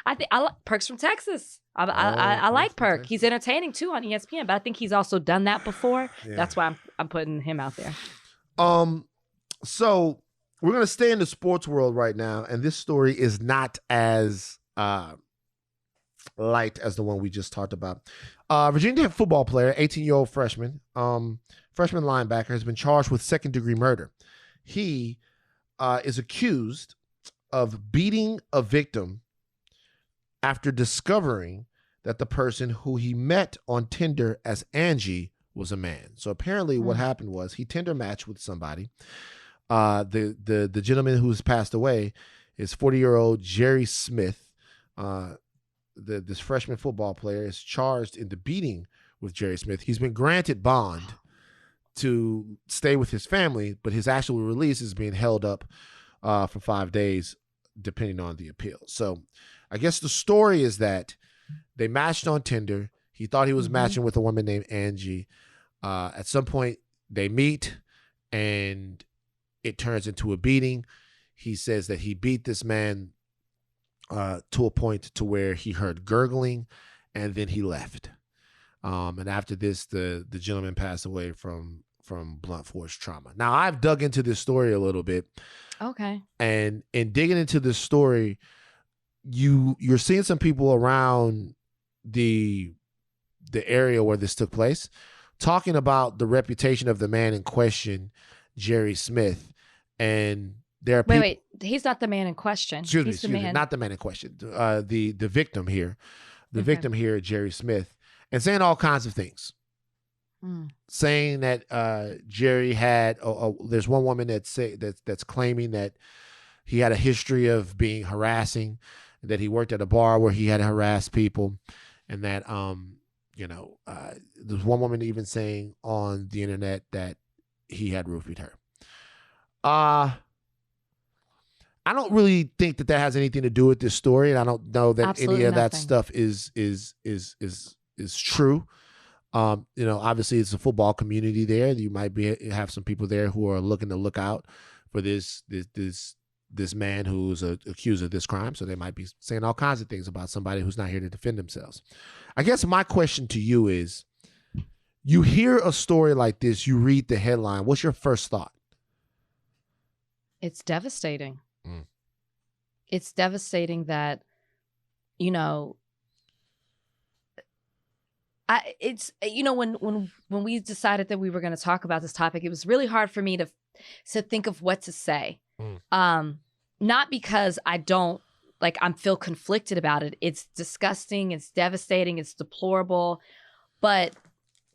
S2: I think I like Perk's from Texas. I like Perk. He's entertaining too on ESPN, but I think he's also done that before. Yeah. That's why I'm putting him out there.
S1: So we're gonna stay in the sports world right now, and this story is not as light as the one we just talked about. Virginia Tech football player, 18-year-old freshman linebacker, has been charged with second-degree murder. He is accused of beating a victim after discovering that the person who he met on Tinder as Angie was a man. So apparently what happened was he Tinder matched with somebody. The gentleman who's passed away is 40-year-old Jerry Smith. This freshman football player is charged in the beating with Jerry Smith. He's been granted bond to stay with his family, but his actual release is being held up for 5 days, depending on the appeal. So I guess the story is that they matched on Tinder. He thought he was matching with a woman named Angie. At some point, they meet, and it turns into a beating. He says that he beat this man to a point to where he heard gurgling, and then he left. And after this, the gentleman passed away from blunt force trauma. Now, I've dug into this story a little bit.
S2: Okay.
S1: And in digging into this story, you're seeing some people around the area where this took place talking about the reputation of the man in question, Jerry Smith. And there are people...
S2: Wait, he's not the man in question.
S1: Excuse me, not the man in question. The victim here. The victim here, Jerry Smith, and saying all kinds of things. Saying that Jerry had, there's one woman that's claiming that he had a history of being harassing, that he worked at a bar where he had harassed people, and that there's one woman even saying on the internet that he had roofied her. I don't really think that has anything to do with this story, and I don't know that
S2: Absolutely
S1: any of
S2: nothing.
S1: that stuff is true. Obviously it's a football community there. You might have some people there who are looking to look out for this man who's accused of this crime. So they might be saying all kinds of things about somebody who's not here to defend themselves. I guess my question to you is, you hear a story like this, you read the headline. What's your first thought?
S2: It's devastating. It's devastating that, when we decided that we were going to talk about this topic, it was really hard for me to think of what to say. Not because I feel conflicted about it. It's disgusting. It's devastating. It's deplorable. But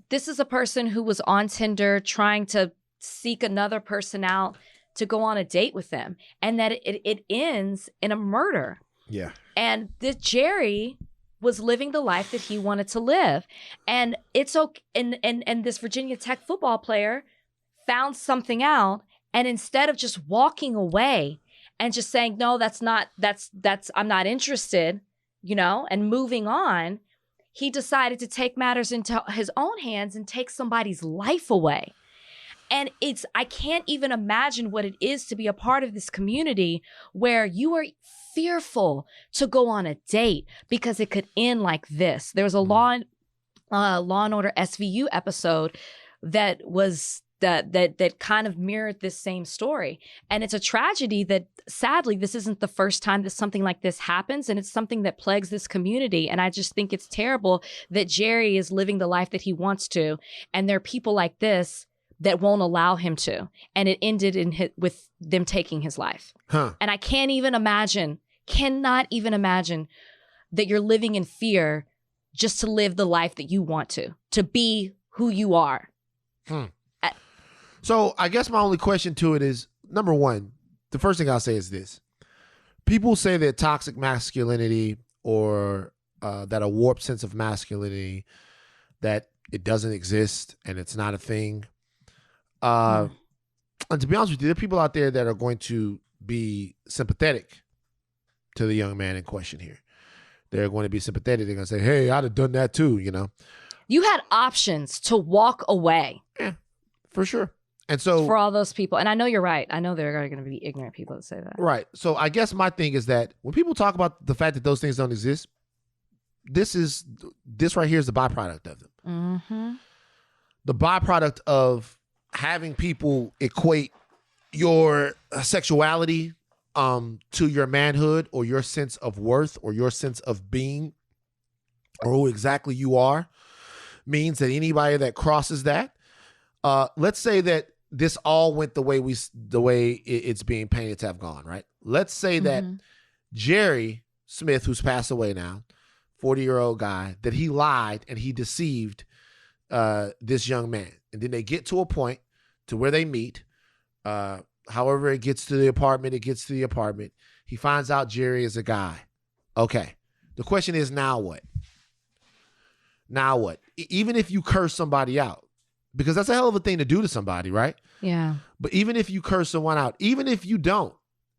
S2: this is a person who was on Tinder trying to seek another person out to go on a date with them, and that it ends in a murder.
S1: Yeah.
S2: And this Jerry was living the life that he wanted to live. And it's okay. And this Virginia Tech football player found something out, and instead of just walking away and just saying, no, I'm not interested, and moving on, he decided to take matters into his own hands and take somebody's life away. And I can't even imagine what it is to be a part of this community where you are fearful to go on a date because it could end like this. There's a law Law and Order SVU episode that was that kind of mirrored this same story. And it's a tragedy that sadly this isn't the first time that something like this happens, and it's something that plagues this community. And I just think it's terrible that Jerry is living the life that he wants to, and there are people like this that won't allow him to. And it ended with them taking his life. And I cannot even imagine that you're living in fear just to live the life that you want to be who you are.
S1: So I guess my only question to it is, number one, the first thing I'll say is this. People say that toxic masculinity or that a warped sense of masculinity, that it doesn't exist and it's not a thing. And to be honest with you, there are people out there that are going to be sympathetic to the young man in question here. They're going to be sympathetic. They're going to say, hey, I'd have done that too, you know.
S2: You had options to walk away.
S1: Yeah, for sure. And so
S2: for all those people, and I know you're right. I know there are going to be ignorant people that say that.
S1: Right. So I guess my thing is that when people talk about the fact that those things don't exist, this right here is the byproduct of them.
S2: Mm-hmm.
S1: The byproduct of having people equate your sexuality to your manhood or your sense of worth or your sense of being or who exactly you are means that anybody that crosses that, let's say that this all went the way it's being painted to have gone, right? Let's say that Jerry Smith, who's passed away now, 40-year-old guy, that he lied and he deceived this young man. And then they get to a point to where they meet. However it gets to the apartment, He finds out Jerry is a guy. Okay. The question is, now what? Now what? Even if you curse somebody out, because that's a hell of a thing to do to somebody, right?
S2: Yeah.
S1: But even if you curse someone out, even if you don't,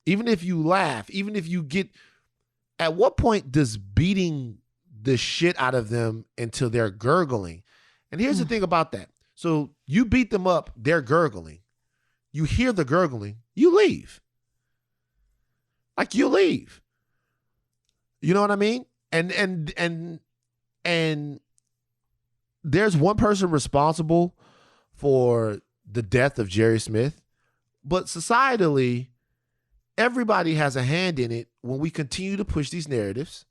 S1: even if you laugh, even if you get, at what point does beating the shit out of them until they're gurgling? And here's the thing about that. So you beat them up, they're gurgling. You hear the gurgling, you leave. Like, you leave. You know what I mean? And there's one person responsible for the death of Jerry Smith, but societally, everybody has a hand in it when we continue to push these narratives.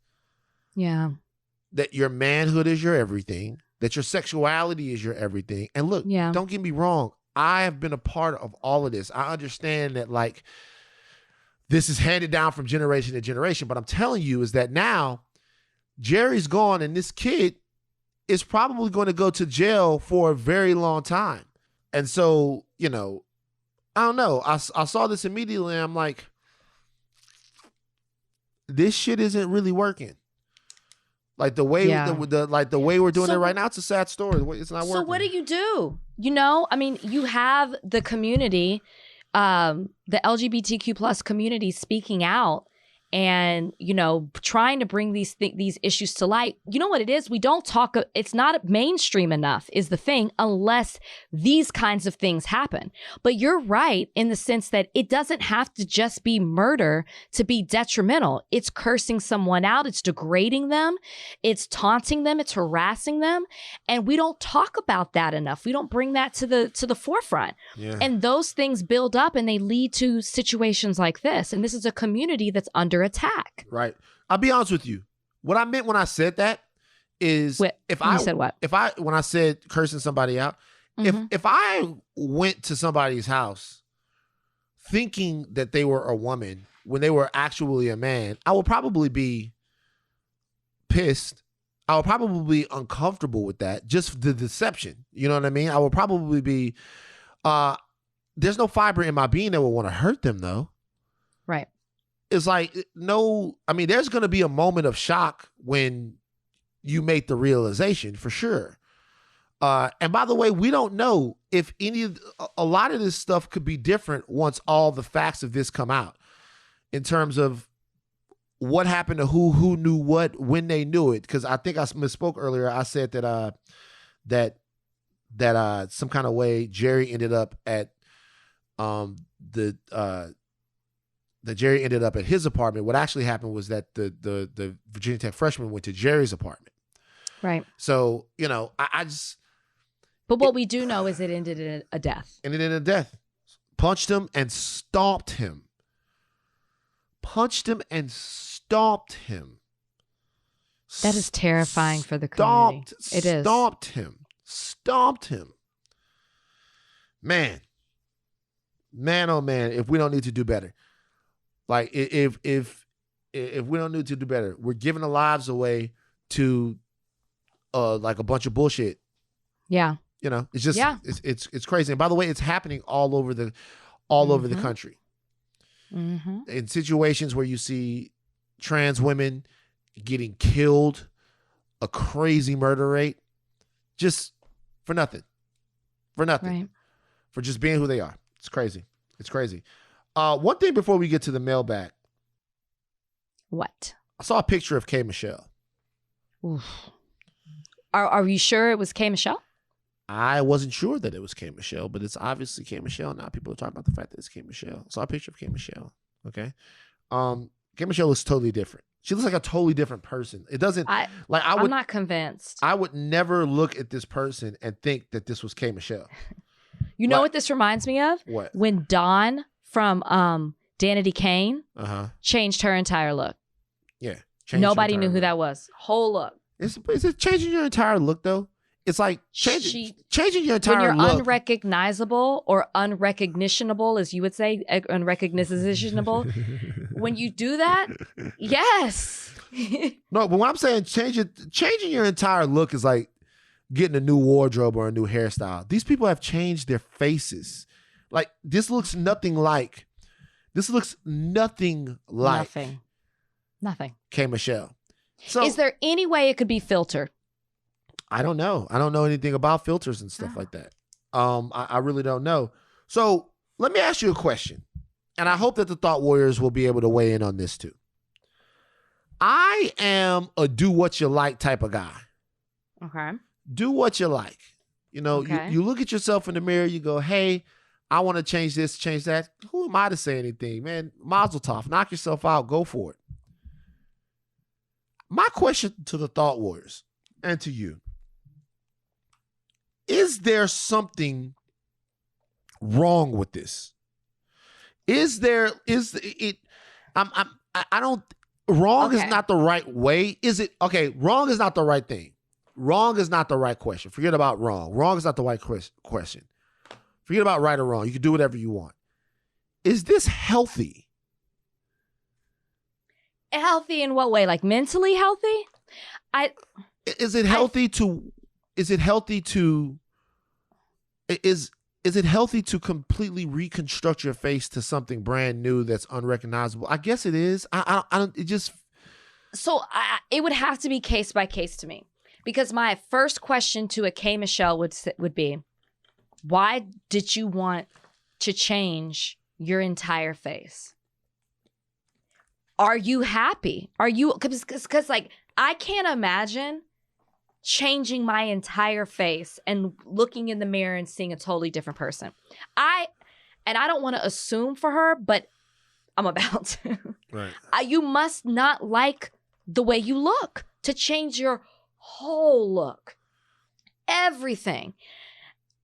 S2: Yeah.
S1: That your manhood is your everything, that your sexuality is your everything. And look, don't get me wrong, I have been a part of all of this. I understand that, like, this is handed down from generation to generation, but I'm telling you is that now Jerry's gone and this kid is probably going to go to jail for a very long time. And so, you know, I don't know. I saw this immediately and I'm like, this shit isn't really working. Like the way the way we're doing it right now, it's a sad story. It's not working.
S2: So what do you do? You know, I mean, you have the community, the LGBTQ plus community speaking out and, you know, trying to bring these issues to light. You know what it is? We don't talk, it's not mainstream enough is the thing, unless these kinds of things happen. But you're right in the sense that it doesn't have to just be murder to be detrimental. It's cursing someone out. It's degrading them. It's taunting them. It's harassing them. And we don't talk about that enough. We don't bring that to the forefront. Yeah. And those things build up and they lead to situations like this. And this is a community that's under attack.
S1: Right. I'll be honest with you. What I meant when I said that is when I said cursing somebody out, if I went to somebody's house thinking that they were a woman when they were actually a man, I would probably be pissed. I would probably be uncomfortable with that. Just the deception. You know what I mean? I would probably be, there's no fiber in my being that would want to hurt them though.
S2: Right.
S1: It's like, no, I mean, there's going to be a moment of shock when you make the realization, for sure. And by the way, we don't know if a lot of this stuff could be different once all the facts of this come out in terms of what happened to who knew what, when they knew it. Because I think I misspoke earlier. I said that some kind of way Jerry ended up at that Jerry ended up at his apartment. What actually happened was that the Virginia Tech freshman went to Jerry's apartment.
S2: Right.
S1: So, I just.
S2: But what we do know is it ended in a death.
S1: Ended in a death. Punched him and stomped him. Punched him and stomped him.
S2: That is terrifying for the community. It is.
S1: Stomped him. Stomped him. Man, oh man, if we don't need to do better. Like if we don't need to do better, we're giving our lives away to like a bunch of bullshit.
S2: Yeah.
S1: It's just it's crazy. And by the way, it's happening all over the country.
S2: Mm-hmm.
S1: In situations where you see trans women getting killed, a crazy murder rate, just for nothing.
S2: Right.
S1: For just being who they are. It's crazy. One thing before we get to the mailbag.
S2: What?
S1: I saw a picture of K. Michelle.
S2: Oof. Are you sure it was K. Michelle?
S1: I wasn't sure that it was K. Michelle, but it's obviously K. Michelle now. People are talking about the fact that it's K. Michelle. I saw a picture of K. Michelle. Okay. K. Michelle looks totally different. She looks like a totally different person. It doesn't I'm
S2: not convinced.
S1: I would never look at this person and think that this was K. Michelle.
S2: You know what this reminds me of?
S1: What?
S2: When Dawn from Danity Kane changed her entire look.
S1: Yeah.
S2: Nobody knew who that was. Whole look.
S1: Is it changing your entire look though? It's like changing your entire
S2: look. When you're
S1: look.
S2: unrecognizable or unrecognitionable, as you would say, unrecognizable. When you do that, yes.
S1: No, but when I'm saying changing your entire look is like getting a new wardrobe or a new hairstyle. These people have changed their faces. Like this looks nothing like. Nothing. K. Michelle. So
S2: is there any way it could be filtered?
S1: I don't know. I don't know anything about filters and stuff like that. I really don't know. So let me ask you a question. And I hope that the Thought Warriors will be able to weigh in on this too. I am a do what you like type of guy.
S2: Okay.
S1: Do what you like. You look at yourself in the mirror, you go, hey, I want to change this, change that. Who am I to say anything, man? Mazel tov. Knock yourself out. Go for it. My question to the Thought Warriors and to you. Is there something wrong with this? Wrong is not the right way. Is it okay? Wrong is not the right thing. Wrong is not the right question. Forget about wrong. Wrong is not the right question. Forget about right or wrong. You can do whatever you want. Is this healthy?
S2: Healthy in what way? Like mentally healthy?
S1: Is it healthy to completely reconstruct your face to something brand new that's unrecognizable? I guess it is. I don't. It just.
S2: So it would have to be case by case to me, because my first question to a K. Michelle would be, why did you want to change your entire face? Are you happy? Are you, because like, I can't imagine changing my entire face and looking in the mirror and seeing a totally different person. I don't want to assume for her, but I'm about to.
S1: Right.
S2: You must not like the way you look to change your whole look. Everything.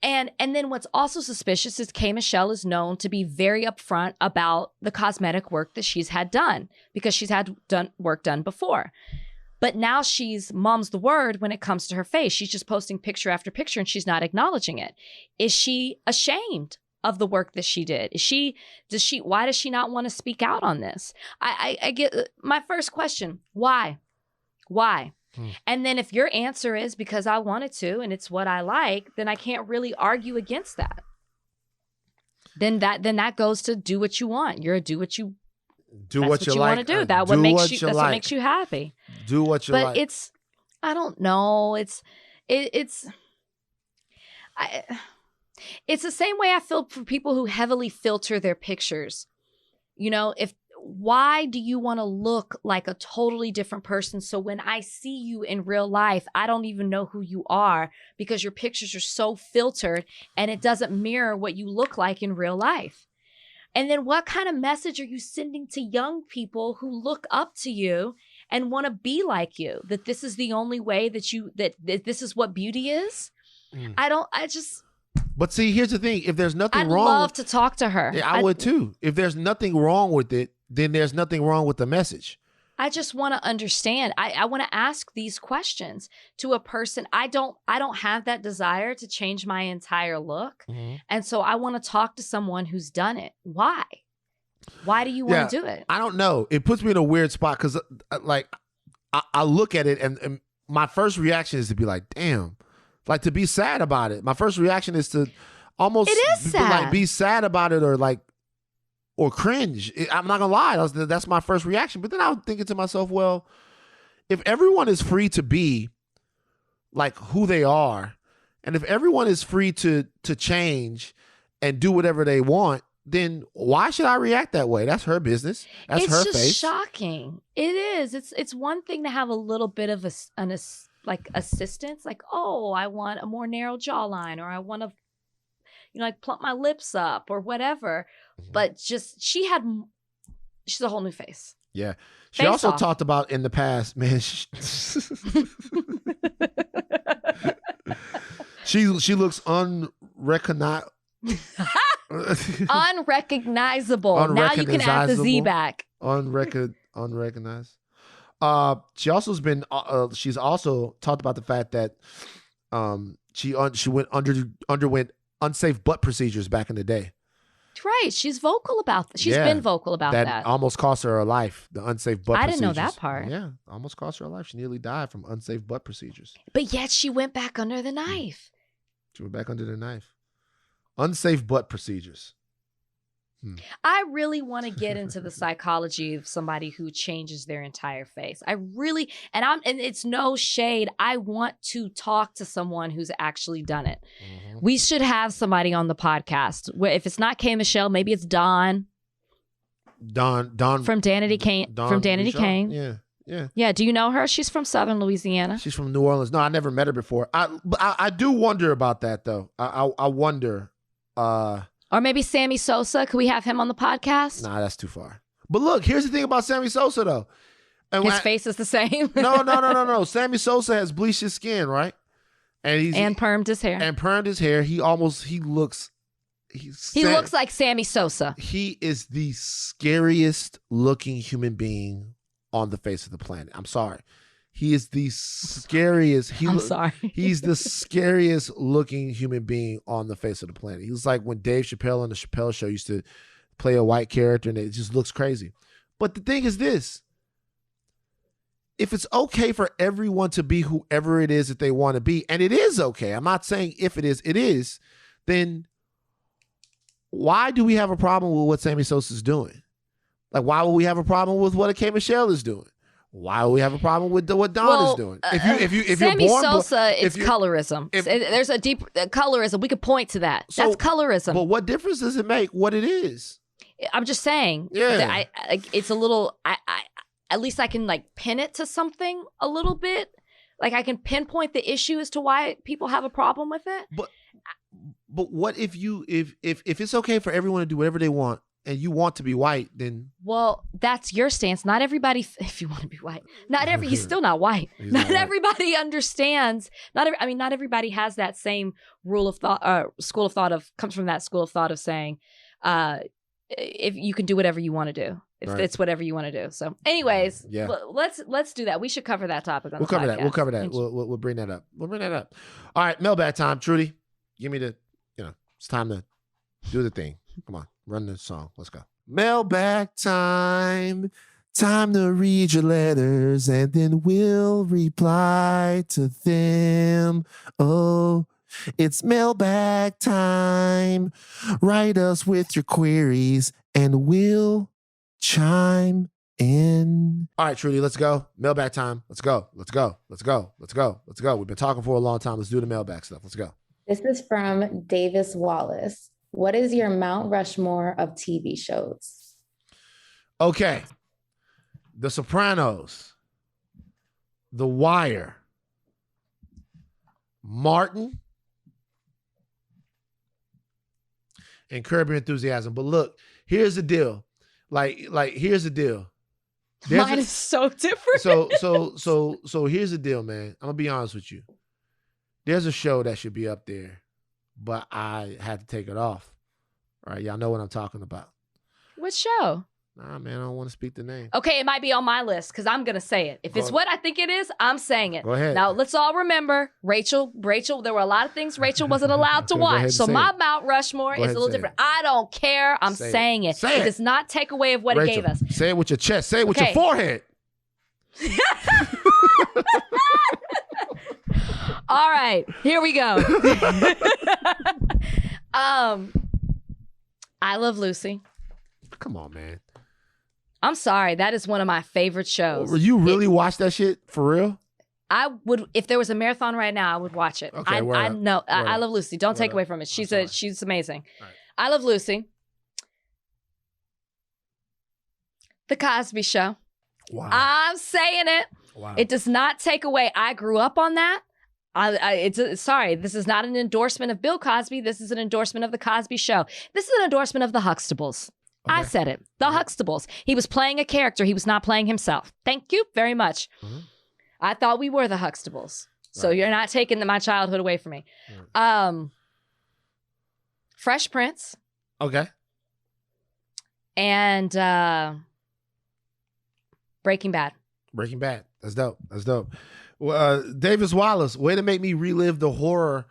S2: And then what's also suspicious is K. Michelle is known to be very upfront about the cosmetic work that she's had done, because she's had work done before. But now she's mom's the word when it comes to her face. She's just posting picture after picture and she's not acknowledging it. Is she ashamed of the work that she did? Why does she not want to speak out on this? I get my first question. Why? And then if your answer is because I wanted to and it's what I like, then I can't really argue against that. Then that goes to do what you want. You're a do what you want to do. That's what makes you happy.
S1: Do what you like.
S2: But I don't know. It's the same way I feel for people who heavily filter their pictures. Why do you want to look like a totally different person? So when I see you in real life, I don't even know who you are because your pictures are so filtered and it doesn't mirror what you look like in real life. And then what kind of message are you sending to young people who look up to you and want to be like you, that this is the only way that this is what beauty is.
S1: But see, here's the thing. If there's nothing
S2: I'd
S1: wrong.
S2: love to talk to her.
S1: Yeah, I would too. If there's nothing wrong with it, then there's nothing wrong with the message.
S2: I just want to understand. I want to ask these questions to a person. I don't have that desire to change my entire look. Mm-hmm. And so I want to talk to someone who's done it. Why? Why do you want to do it?
S1: I don't know. It puts me in a weird spot because like I look at it and my first reaction is to be like, damn, like to be sad about it. My first reaction is to almost be sad about it or cringe. I'm not gonna lie, that's my first reaction. But then I was thinking to myself, well, if everyone is free to be like who they are, and if everyone is free to change and do whatever they want, then why should I react that way? That's her business. That's her face.
S2: It's just shocking. It is. It's one thing to have a little bit of like assistance, like, oh, I want a more narrow jawline, or I want to, like plump my lips up or whatever. Mm-hmm. But just she's a whole new face.
S1: Yeah. She also talked about in the past, man. She looks unrecognizable.
S2: Unrecognizable. Now you can add the Z back.
S1: Unrecognized. She's also talked about the fact that she underwent unsafe butt procedures back in the day.
S2: Right. She's vocal about that. She's been vocal about that.
S1: That almost cost her life, the unsafe butt procedures.
S2: I didn't know that part.
S1: Yeah, almost cost her life. She nearly died from unsafe butt procedures.
S2: But yet she went back under the knife.
S1: She went back under the knife. Unsafe butt procedures.
S2: I really want to get into the psychology of somebody who changes their entire face. I really, and it's no shade. I want to talk to someone who's actually done it. Mm-hmm. We should have somebody on the podcast. If it's not K. Michelle, maybe it's Dawn.
S1: Dawn
S2: from Danity Kane. From Danity Kane.
S1: Yeah.
S2: Yeah. Do you know her? She's from Southern Louisiana.
S1: She's from New Orleans. No, I never met her before. I do wonder about that though. I wonder.
S2: Or maybe Sammy Sosa. Could we have him on the podcast?
S1: Nah, that's too far. But look, here's the thing about Sammy Sosa, though.
S2: And his face is the same.
S1: No. Sammy Sosa has bleached his skin, right?
S2: And permed his hair.
S1: He looks
S2: like Sammy Sosa.
S1: He is the scariest looking human being on the face of the planet. I'm sorry. He is the scariest. He's the scariest looking human being on the face of the planet. He was like when Dave Chappelle on the Chappelle Show used to play a white character, and it just looks crazy. But the thing is this: if it's okay for everyone to be whoever it is that they want to be, and it is okay. I'm not saying if it is. Then why do we have a problem with what Sammy Sosa is doing? Like, why would we have a problem with what a K. Michelle is doing? Why do we have a problem with what Dawn is doing? If
S2: Sammy
S1: you're born,
S2: Sosa, it's colorism. There's a deep colorism. We could point to that. That's colorism.
S1: But what difference does it make what it is?
S2: I'm just saying. Yeah. It's a little. At least I can pin it to something a little bit. Like I can pinpoint the issue as to why people have a problem with it.
S1: But what if it's okay for everyone to do whatever they want? And you want to be white, then... Well,
S2: that's your stance. Not everybody... If you want to be white. He's still not white. Not everybody understands. Not everybody has that same rule of thought, school of thought comes from that school of thought of saying, if you can do whatever you want to do. If it's whatever you want to do. So anyways, let's do that. We should cover that topic on the podcast.
S1: We'll cover that. We'll bring that up. All right, mailbag time. Trudy, give me it's time to do the thing. Come on. Run the song. Let's go. Mailbag time. Time to read your letters and then we'll reply to them. Oh, it's mailbag time. Write us with your queries and we'll chime in. All right, Trudy, let's go. Mailbag time. Let's go. We've been talking for a long time. Let's do the mailbag stuff. Let's go.
S3: This is from Davis Wallace. What is your Mount Rushmore of TV shows?
S1: Okay. The Sopranos. The Wire. Martin. And Curb Your Enthusiasm. But look, here's the deal. Here's the deal.
S2: Mine is so different.
S1: So here's the deal, man. I'm gonna be honest with you. There's a show that should be up there, but I had to take it off. All right, y'all know what I'm talking about.
S2: What show?
S1: Nah, man, I don't want to speak the name.
S2: Okay, it might be on my list because I'm gonna say it. If it's what I think it is, I'm saying it.
S1: Go ahead.
S2: Now let's all remember, Rachel. There were a lot of things Rachel wasn't allowed to watch. So my Mount Rushmore is a little different. I don't care. I'm saying it. It does not take away of what
S1: Rachel,
S2: it gave us.
S1: Say it with your chest. Say it with your forehead.
S2: All right, here we go. I Love Lucy.
S1: Come on, man.
S2: I'm sorry. That is one of my favorite shows.
S1: You really watch that shit for real?
S2: I would, if there was a marathon right now, I would watch it.
S1: Okay,
S2: I know. I Love Lucy. Don't take away from it. She's amazing.
S1: Right.
S2: I Love Lucy. The Cosby Show.
S1: Wow.
S2: I'm saying it.
S1: Wow.
S2: It does not take away. I grew up on that. Sorry, this is not an endorsement of Bill Cosby. This is an endorsement of The Cosby Show. This is an endorsement of the Huxtables. Okay. I said it. The Huxtables. He was playing a character. He was not playing himself. Thank you very much. Mm-hmm. I thought we were the Huxtables. So you're not taking my childhood away from me. Right. Fresh Prince.
S1: Okay.
S2: And Breaking Bad.
S1: Breaking Bad. That's dope. That's dope. Well, Davis Wallace, way to make me relive the horror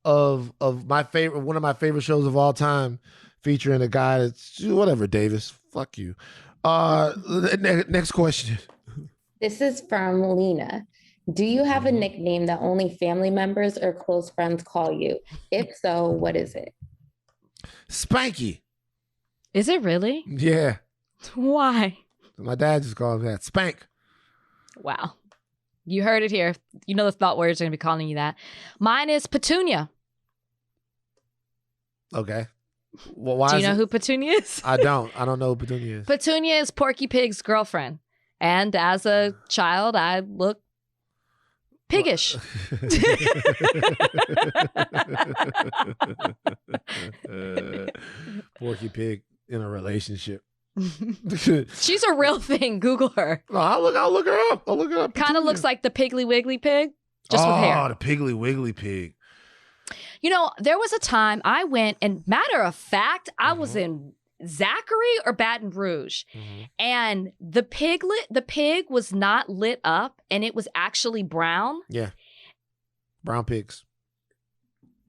S1: of one of my favorite shows of all time, featuring a guy that's whatever. Davis, fuck you. Next question.
S3: This is from Lena. Do you have a nickname that only family members or close friends call you? If so, what is it?
S1: Spanky.
S2: Is it really?
S1: Yeah.
S2: Why?
S1: My dad just called me that. Spank.
S2: Wow. You heard it here. You know the thought words are going to be calling you that. Mine is Petunia.
S1: Okay. Well, why
S2: Do you know who Petunia is?
S1: I don't know who Petunia is.
S2: Petunia is Porky Pig's girlfriend. And as a child, I look piggish.
S1: Porky Pig in a relationship.
S2: She's a real thing. Google her.
S1: No, I'll look her up.
S2: Kind of looks like the Piggly Wiggly pig, just with hair.
S1: Oh, the Piggly Wiggly pig.
S2: You know, there was a time I went, and matter of fact, I was in Zachary or Baton Rouge, and the pig was not lit up, and it was actually brown.
S1: Yeah, brown pigs.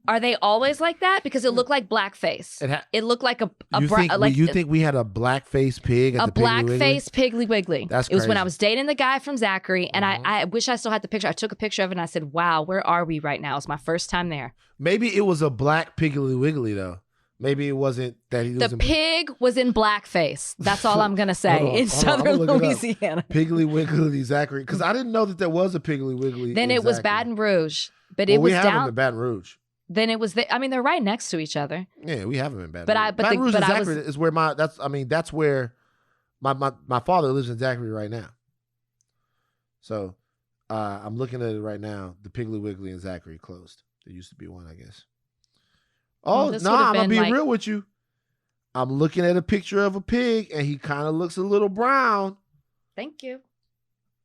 S2: Are they always like that? Because it looked like blackface. It looked like
S1: you think we had a blackface pig at the
S2: blackface Piggly Wiggly?
S1: That's crazy.
S2: It was when I was dating the guy from Zachary, and I wish I still had the picture. I took a picture of it, and I said, "Wow, where are we right now?" It's my first time there.
S1: Maybe it was a black Piggly Wiggly though. Maybe it wasn't that he was.
S2: The pig was in blackface. That's all I'm gonna say. In southern Louisiana.
S1: Piggly Wiggly Zachary, because I didn't know that there was a Piggly Wiggly.
S2: Then it was Baton Rouge, but it was
S1: we have
S2: down
S1: them in Baton Rouge.
S2: Then it was. I mean, they're right next to each other.
S1: Yeah, we have them in Baton Rouge.
S2: Baton Rouge
S1: and Zachary is where that's where my father lives in Zachary right now. So I'm looking at it right now. The Piggly Wiggly and Zachary closed. There used to be one, I guess. Oh, no, I'm going to be real with you. I'm looking at a picture of a pig, and he kind of looks a little brown.
S2: Thank you.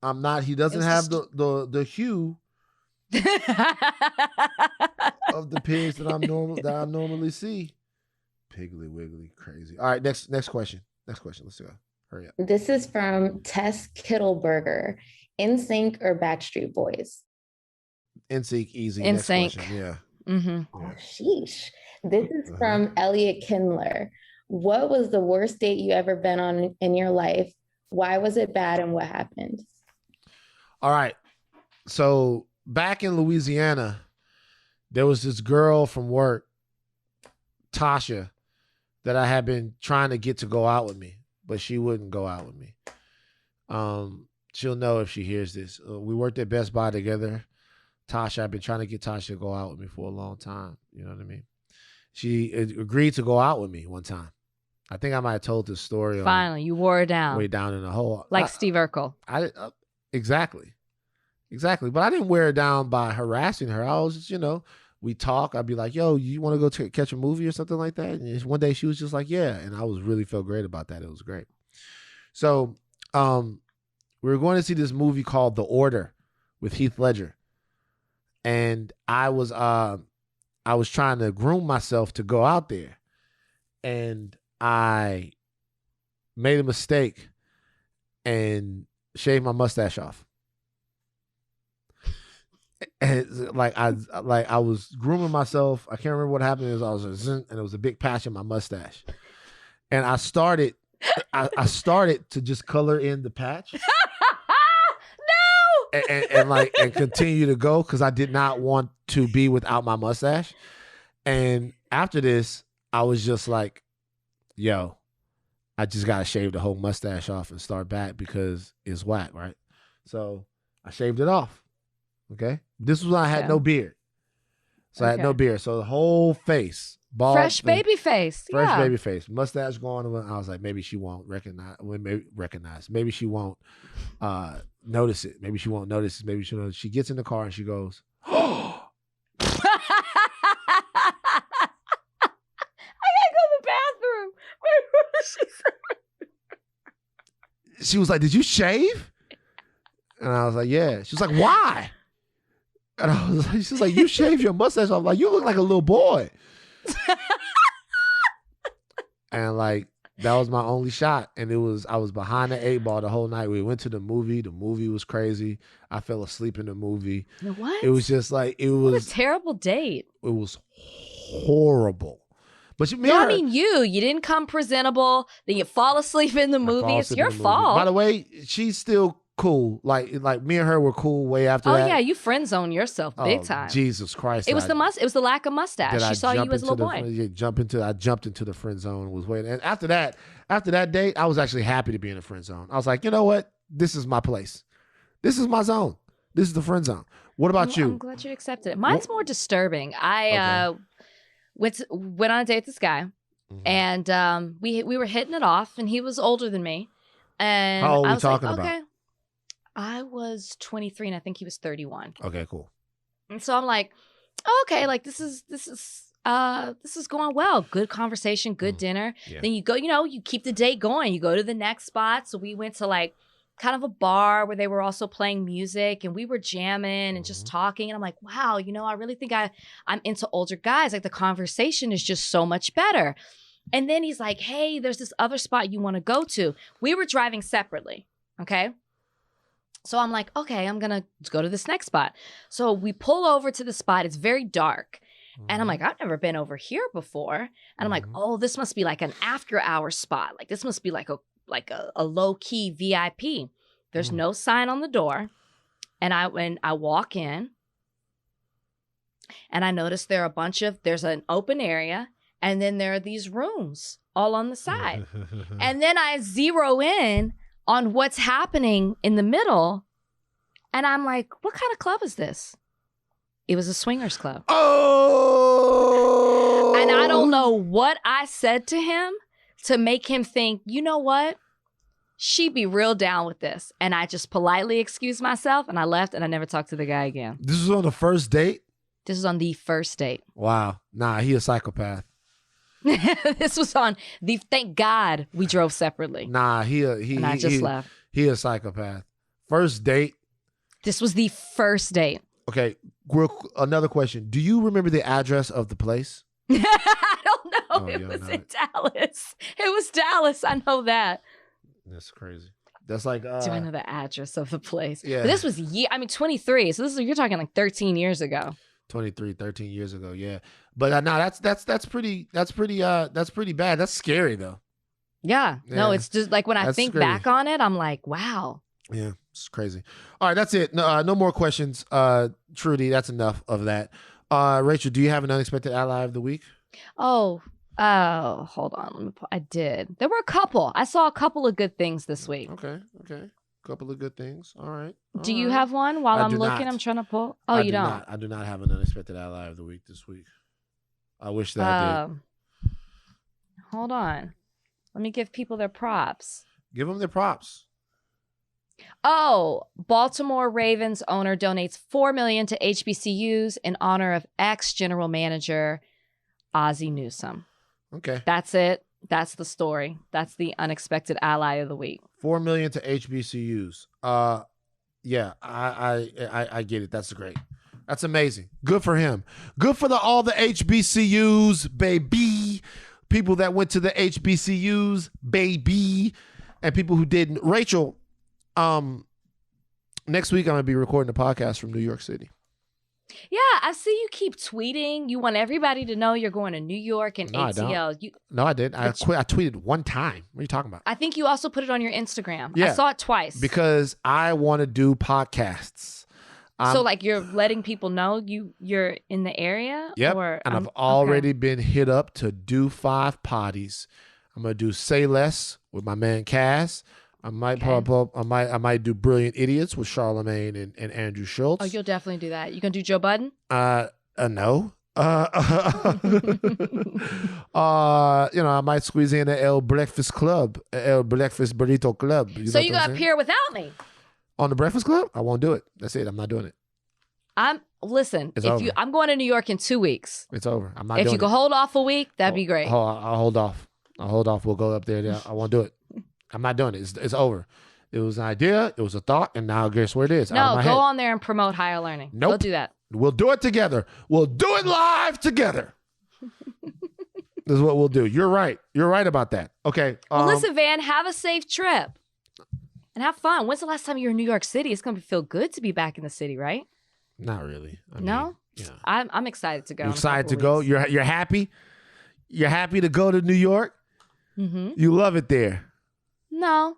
S1: I'm not. He doesn't have the hue of the pigs that I normally see. Piggly Wiggly, crazy. All right, next question. Let's go. Hurry up.
S3: This is from Tess Kittleberger. NSYNC or Backstreet Boys?
S1: NSYNC, easy.
S2: NSYNC.
S1: Yeah.
S2: Mm-hmm.
S3: Oh, sheesh. This is from Elliot Kindler. What was the worst date you ever been on in your life? Why was it bad and what happened?
S1: All right. So back in Louisiana, there was this girl from work, Tasha, that I had been trying to get to go out with me, but she wouldn't go out with me. She'll know if she hears this. We worked at Best Buy together. Tasha, I've been trying to get Tasha to go out with me for a long time. You know what I mean? She agreed to go out with me one time. I think I might have told this story.
S2: Finally, you wore her down.
S1: Way down in the hole.
S2: Like Steve Urkel.
S1: Exactly. But I didn't wear her down by harassing her. I was just, we talk. I'd be like, yo, you want to go catch a movie or something like that? And one day she was just like, yeah. And I felt great about that. It was great. So we were going to see this movie called The Order with Heath Ledger. And I was trying to groom myself to go out there. And I made a mistake and shaved my mustache off. And I was grooming myself. I can't remember what happened. I was and it was a big patch in my mustache. And I started to just color in the patch.
S2: No.
S1: And continue to go because I did not want to be without my mustache. And after this, I was just like, yo, I just got to shave the whole mustache off and start back because it's whack, right? So I shaved it off. Okay. This was when I had no beard. So I had no beard. So the whole face, bald.
S2: Fresh baby face.
S1: Fresh baby face. Mustache going on. I was like, maybe she won't recognize. Maybe she won't notice it. Maybe she won't notice it. Maybe she'll notice. She gets in the car and she goes, oh.
S2: I gotta go to the bathroom. Wait, what did she say?
S1: She was like, did you shave? And I was like, yeah. She was like, why? And I was like, she's like, you shaved your mustache off. Like, you look like a little boy. And like, that was my only shot. And I was behind the 8 ball the whole night. We went to the movie. The movie was crazy. I fell asleep in the movie.
S2: What?
S1: It was just like, it was.
S2: What a terrible date.
S1: It was horrible. But
S2: you didn't come presentable. Then you fall asleep in the movie. It's your fault.
S1: By the way, she's still cool. Like me and her were cool way after that.
S2: Oh yeah, you friend zone yourself big time.
S1: Jesus Christ!
S2: It was the lack of mustache. She saw you as a little boy.
S1: I jumped into the friend zone and was waiting. And after that date, I was actually happy to be in the friend zone. I was like, you know what? This is my place. This is my zone. This is the friend zone. What about you?
S2: I'm glad you accepted it. Mine's more disturbing. I went on a date with this guy, and we were hitting it off, and he was older than me. And
S1: how old are
S2: we
S1: we talking about?
S2: Okay. I was 23 and I think he was 31.
S1: Okay, cool.
S2: And so I'm like, okay, like this is going well. Good conversation, good dinner. Yeah. Then you go, you keep the date going. You go to the next spot. So we went to like kind of a bar where they were also playing music and we were jamming and just talking. And I'm like, wow, I really think I'm into older guys. Like the conversation is just so much better. And then he's like, hey, there's this other spot you want to go to. We were driving separately. Okay. So I'm like, okay, I'm going to go to this next spot. So we pull over to the spot. It's very dark. And I'm like, I've never been over here before. And I'm like, oh, this must be like an after hour spot. Like this must be like a low key VIP. There's no sign on the door. And I walk in and I notice there's an open area. And then there are these rooms all on the side. And then I zero in on what's happening in the middle. And I'm like, what kind of club is this? It was a swingers club.
S1: Oh!
S2: And I don't know what I said to him to make him think, you know what? She'd be real down with this. And I just politely excused myself and I left and I never talked to the guy again.
S1: This was on the first date?
S2: This was on the first date.
S1: Wow. Nah, he a psychopath.
S2: This was on thank God we drove separately.
S1: Nah,
S2: and I just left.
S1: He a psychopath. First date.
S2: This was the first date.
S1: Okay, another question. Do you remember the address of the place?
S2: I don't know. It was in Dallas. It was Dallas. I know that.
S1: That's crazy. That's like
S2: do I know the address of the place?
S1: Yeah.
S2: But this was 23. So you're talking like 13 years ago.
S1: 13 years ago, yeah. But no, that's pretty bad. That's scary though.
S2: Yeah. No, it's just like when I think back on it, I'm like, wow.
S1: Yeah, it's crazy. All right, that's it. No more questions. Trudy, that's enough of that. Rachel, do you have an unexpected ally of the week?
S2: Oh, hold on. I did. There were a couple. I saw a couple of good things this week.
S1: Okay. Couple of good things. All right.
S2: Do you have one while I'm looking? I'm trying to pull. Oh, you don't?
S1: I do not have an unexpected ally of the week this week. I wish that I did.
S2: Hold on. Let me give people their props.
S1: Give them their props.
S2: Oh, Baltimore Ravens owner donates $4 million to HBCUs in honor of ex-general manager Ozzie Newsome.
S1: Okay.
S2: That's it. That's the story. That's the unexpected ally of the week.
S1: 4 million to HBCUs. Yeah, I get it. That's great. That's amazing. Good for him. Good for all the HBCUs, baby. People that went to the HBCUs, baby, and people who didn't. Rachel, next week I'm gonna be recording a podcast from New York City.
S2: Yeah, I see you keep tweeting. You want everybody to know you're going to New York and ATL.
S1: No, I didn't. I tweeted one time. What are you talking about?
S2: I think you also put it on your Instagram.
S1: Yeah,
S2: I saw it twice.
S1: Because I want to do podcasts.
S2: So like you're letting people know you're in the area?
S1: Yep. And I've already been hit up to do 5 potties. I'm going to do Say Less with my man Cass. I might I might do Brilliant Idiots with Charlemagne and Andrew Schultz.
S2: Oh, you'll definitely do that. You gonna do Joe Budden?
S1: No. I might squeeze in a El Breakfast Burrito Club.
S2: So you gonna appear without me
S1: on the Breakfast Club? I won't do it. That's it. I'm not doing it.
S2: I'm going to New York in 2 weeks.
S1: It's over. I'm not doing it.
S2: If you could hold off a week, that'd be great.
S1: I'll hold off. We'll go up there. I won't do it. I'm not doing it. It's over. It was an idea. It was a thought. And now guess where it is.
S2: No, go on there and promote higher learning.
S1: Nope.
S2: Go do that.
S1: We'll do it together. We'll do it live together. This is what we'll do. You're right. You're right about that. Okay.
S2: Well, listen, Van, have a safe trip. And have fun. When's the last time you were in New York City? It's going to feel good to be back in the city, right?
S1: Not really.
S2: No?
S1: Yeah.
S2: I'm excited to go.
S1: You're excited to go? You're happy? You're happy to go to New York?
S2: Mm-hmm.
S1: You love it there?
S2: No.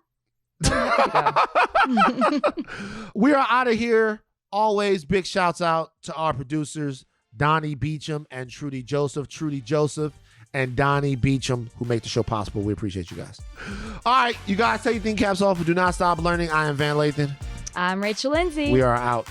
S1: We are out of here. Always big shouts out to our producers, Donnie Beecham and Trudy Joseph. Trudy Joseph and Donnie Beecham, who make the show possible. We appreciate you guys. All right, you guys take your thing caps off, but do not stop learning. I am Van Lathan.
S2: I'm Rachel Lindsay.
S1: We are out.